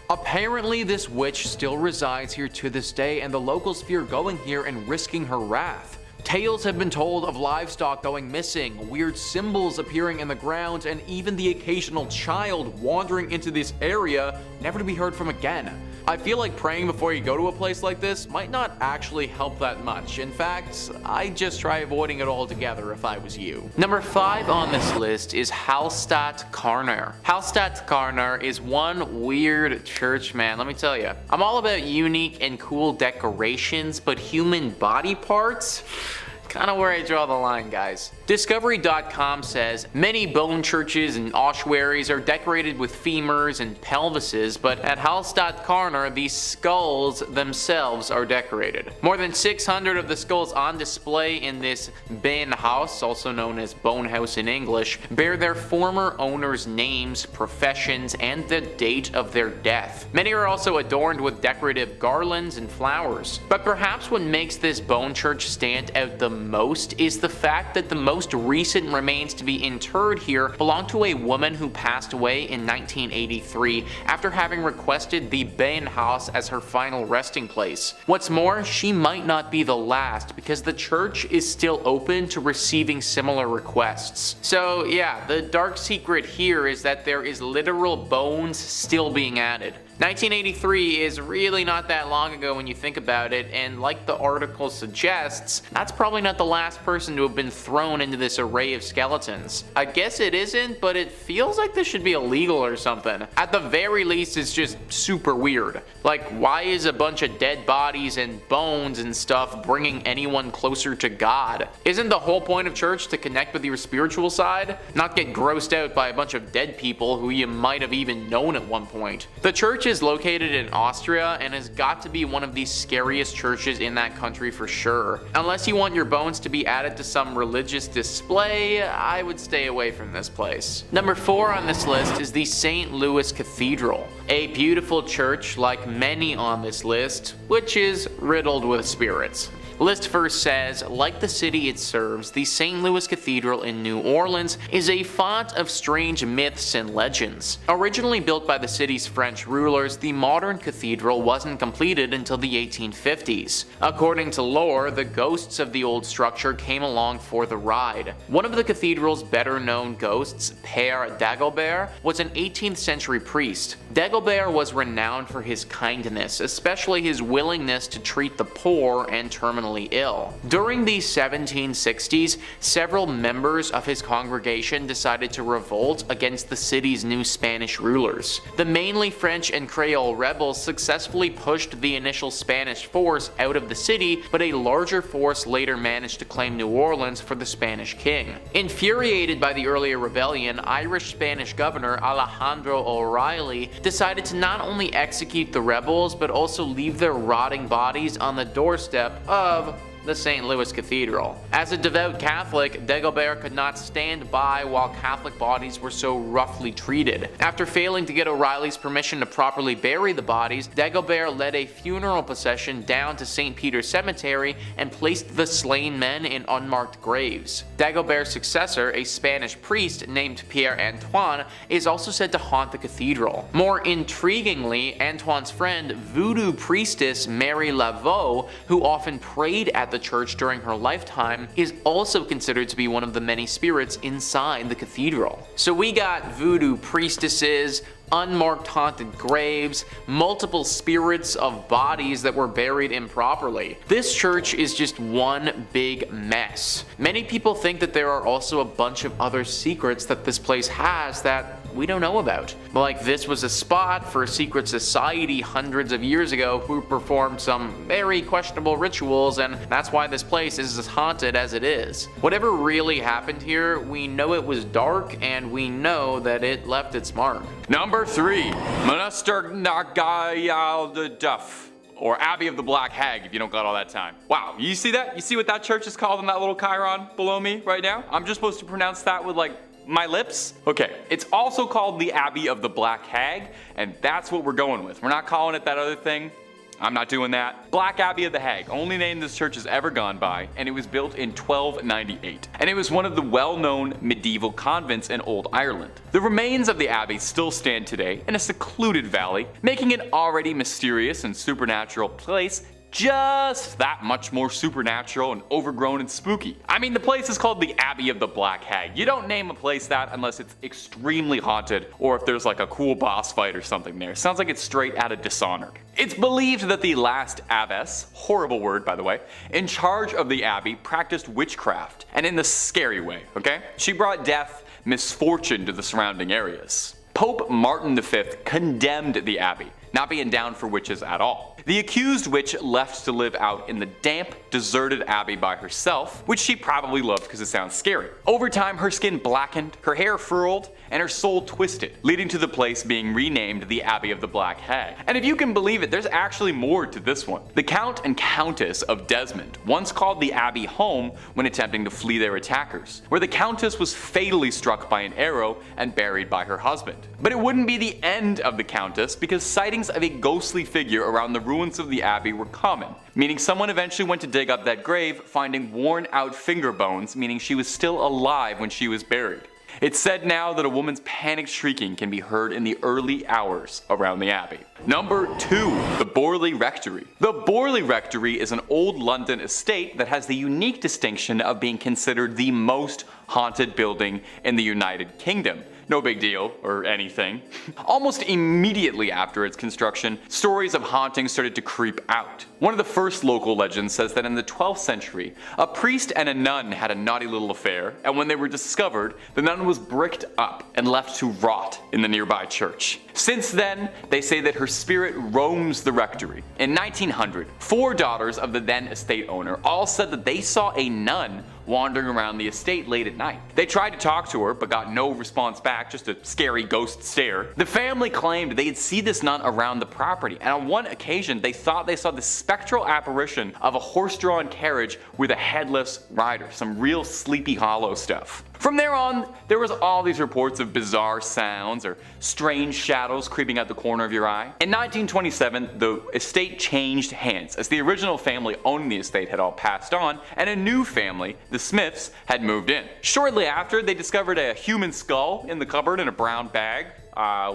Apparently, this witch still resides here to this day, and the locals fear going here and risking her wrath. Tales have been told of livestock going missing, weird symbols appearing in the ground, and even the occasional child wandering into this area, never to be heard from again. I feel like praying before you go to a place like this might not actually help that much. In fact, I'd just try avoiding it altogether if I was you. Number 5 on this list is Hallstatt Karner. Hallstatt Karner is one weird church, man, let me tell you. I'm all about unique and cool decorations, but human body parts? Kind of where I draw the line, guys. Discovery.com says many bone churches and ossuaries are decorated with femurs and pelvises, but at Hallstatt Karner, the skulls themselves are decorated. More than 600 of the skulls on display in this Benhaus, also known as Bone House in English, bear their former owners' names, professions, and the date of their death. Many are also adorned with decorative garlands and flowers. But perhaps what makes this bone church stand out the most is the fact that the most recent remains to be interred here belong to a woman who passed away in 1983 after having requested the Benhaus as her final resting place. What's more, she might not be the last because the church is still open to receiving similar requests. So yeah, the dark secret here is that there is literal bones still being added. 1983 is really not that long ago when you think about it, and like the article suggests, that's probably not the last person to have been thrown into this array of skeletons. I guess it isn't, but it feels like this should be illegal or something. At the very least, it's just super weird. Like, why is a bunch of dead bodies and bones and stuff bringing anyone closer to God? Isn't the whole point of church to connect with your spiritual side? Not get grossed out by a bunch of dead people who you might have even known at one point. The church is located in Austria and has got to be one of the scariest churches in that country for sure. Unless you want your bones to be added to some religious display, I would stay away from this place. Number 4 on this list is the St. Louis Cathedral, a beautiful church like many on this list, which is riddled with spirits. List first says, like the city it serves, the St. Louis Cathedral in New Orleans is a font of strange myths and legends. Originally built by the city's French rulers, the modern cathedral wasn't completed until the 1850s. According to lore, the ghosts of the old structure came along for the ride. One of the cathedral's better known ghosts, Père Dagobert, was an 18th century priest. Dagobert was renowned for his kindness, especially his willingness to treat the poor and terminally ill. During the 1760s, several members of his congregation decided to revolt against the city's new Spanish rulers. The mainly French and Creole rebels successfully pushed the initial Spanish force out of the city, but a larger force later managed to claim New Orleans for the Spanish king. Infuriated by the earlier rebellion, Irish-Spanish governor Alejandro O'Reilly decided to not only execute the rebels, but also leave their rotting bodies on the doorstep of the St. Louis Cathedral. As a devout Catholic, Dagobert could not stand by while Catholic bodies were so roughly treated. After failing to get O'Reilly's permission to properly bury the bodies, Dagobert led a funeral procession down to St. Peter's Cemetery and placed the slain men in unmarked graves. Dagobert's successor, a Spanish priest named Pierre Antoine, is also said to haunt the cathedral. More intriguingly, Antoine's friend, voodoo priestess Mary Laveau, who often prayed at the church during her lifetime, is also considered to be one of the many spirits inside the cathedral. So we got voodoo priestesses, unmarked haunted graves, multiple spirits of bodies that were buried improperly. This church is just one big mess. Many people think that there are also a bunch of other secrets that this place has that we don't know about. Like this was a spot for a secret society hundreds of years ago who performed some very questionable rituals, and that's why this place is as haunted as it is. Whatever really happened here, we know it was dark and we know that it left its mark. Number 3, Monaster Nagayal Duff, or Abbey of the Black Hag, if you don't got all that time. Wow, you see that? You see what that church is called in that little chyron below me right now? I'm just supposed to pronounce that with like my lips? Okay, it's also called the Abbey of the Black Hag, and that's what we're going with. We're not calling it that other thing. I'm not doing that. Black Abbey of the Hag, only name this church has ever gone by, and it was built in 1298. And it was one of the well-known medieval convents in Old Ireland. The remains of the abbey still stand today in a secluded valley, making it already mysterious and supernatural place just that much more supernatural and overgrown and spooky. I mean, the place is called the Abbey of the Black Hag. You don't name a place that unless it's extremely haunted or if there's like a cool boss fight or something there. Sounds like it's straight out of Dishonored. It's believed that the last abbess, horrible word by the way, in charge of the abbey practiced witchcraft, and in the scary way, okay? She brought death, misfortune to the surrounding areas. Pope Martin V condemned the abbey, not being down for witches at all. The accused witch left to live out in the damp, deserted abbey by herself, which she probably loved because it sounds scary. Over time, her skin blackened, her hair furled, and her soul twisted, leading to the place being renamed the Abbey of the Black Hag. And if you can believe it, there's actually more to this one. The Count and Countess of Desmond once called the abbey home when attempting to flee their attackers, where the Countess was fatally struck by an arrow and buried by her husband. But it wouldn't be the end of the Countess, because sightings of a ghostly figure around the ruins of the abbey were common, meaning someone eventually went to dig up that grave, finding worn out finger bones, meaning she was still alive when she was buried. It's said now that a woman's panicked shrieking can be heard in the early hours around the abbey. Number 2. The Borley Rectory. The Borley Rectory is an old London estate that has the unique distinction of being considered the most haunted building in the United Kingdom. No big deal, or anything. Almost immediately after its construction, stories of hauntings started to creep out. One of the first local legends says that in the 12th century, a priest and a nun had a naughty little affair, and when they were discovered, the nun was bricked up and left to rot in the nearby church. Since then, they say that her spirit roams the rectory. In 1900, 4 daughters of the then estate owner all said that they saw a nun wandering around the estate late at night. They tried to talk to her, but got no response back, just a scary ghost stare. The family claimed they'd see this nun around the property, and on one occasion they thought they saw the spectral apparition of a horse-drawn carriage with a headless rider, some real Sleepy Hollow stuff. From there on, there was all these reports of bizarre sounds or strange shadows creeping out the corner of your eye. In 1927, the estate changed hands, as the original family owning the estate had all passed on, and a new family, the Smiths, had moved in. Shortly after, they discovered a human skull in the cupboard in a brown bag.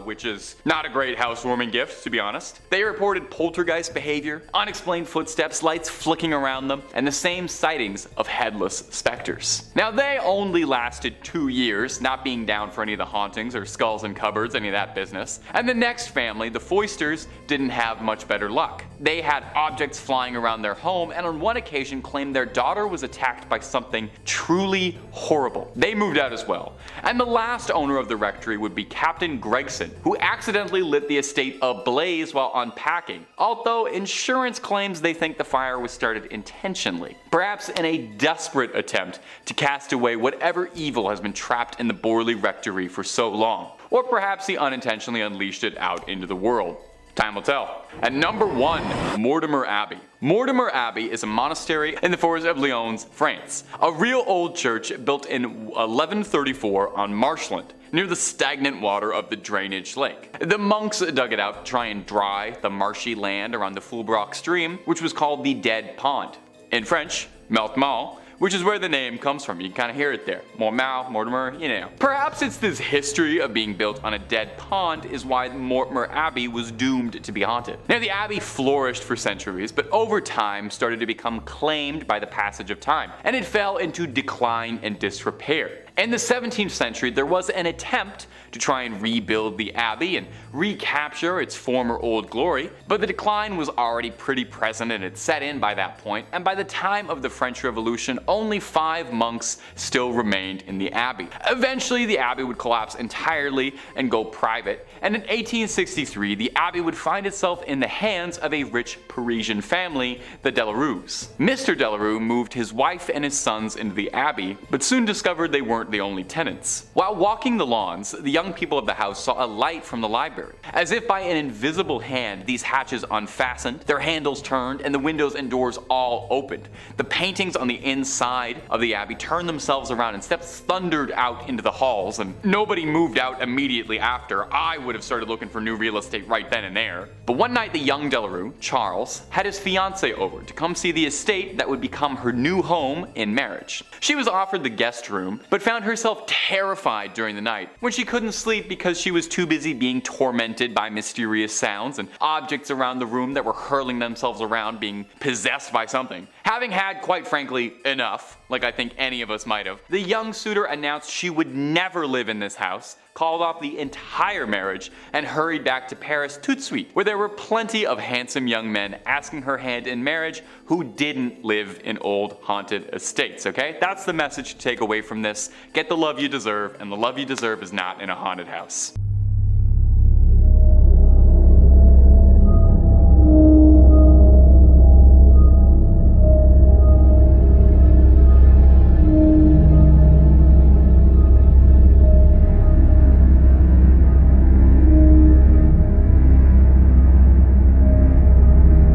Which is not a great housewarming gift, to be honest. They reported poltergeist behavior, unexplained footsteps, lights flicking around them, and the same sightings of headless specters. Now, they only lasted 2 years, not being down for any of the hauntings or skulls in cupboards, any of that business. And the next family, the Foysters, didn't have much better luck. They had objects flying around their home, and on one occasion claimed their daughter was attacked by something truly horrible. They moved out as well. And the last owner of the rectory would be Captain Gregson, who accidentally lit the estate ablaze while unpacking, although insurance claims they think the fire was started intentionally, perhaps in a desperate attempt to cast away whatever evil has been trapped in the Borley Rectory for so long, or perhaps he unintentionally unleashed it out into the world. Time will tell. At number 1, Mortimer Abbey. Mortimer Abbey is a monastery in the forest of Lyons, France. A real old church built in 1134 on marshland, near the stagnant water of the drainage lake. The monks dug it out to try and dry the marshy land around the Fulbrock stream, which was called the Dead Pond. In French, Meltmal, which is where the name comes from. You can kind of hear it there. Mortimer, you know. Perhaps it's this history of being built on a dead pond is why Mortimer Abbey was doomed to be haunted. Now, the abbey flourished for centuries, but over time started to become claimed by the passage of time, and it fell into decline and disrepair. In the 17th century, there was an attempt to try and rebuild the abbey and recapture its former old glory, but the decline was already pretty present and had set in by that point, and by the time of the French Revolution, only 5 monks still remained in the abbey. Eventually, the abbey would collapse entirely and go private, and in 1863, the abbey would find itself in the hands of a rich Parisian family, the Delarues. Mr. Delarue moved his wife and his sons into the abbey, but soon discovered they weren't weren't the only tenants. While walking the lawns, the young people of the house saw a light from the library. As if by an invisible hand, these hatches unfastened, their handles turned, and the windows and doors all opened. The paintings on the inside of the abbey turned themselves around and steps thundered out into the halls, and nobody moved out immediately after. I would have started looking for new real estate right then and there. But one night the young Delarue, Charles, had his fiancée over to come see the estate that would become her new home in marriage. She was offered the guest room, but found herself terrified during the night when she couldn't sleep because she was too busy being tormented by mysterious sounds and objects around the room that were hurling themselves around, being possessed by something. Having had, quite frankly, enough, like I think any of us might have, the young suitor announced she would never live in this house, called off the entire marriage, and hurried back to Paris tout de suite, where there were plenty of handsome young men asking her hand in marriage who didn't live in old haunted estates, okay? That's the message to take away from this. Get the love you deserve, and the love you deserve is not in a haunted house.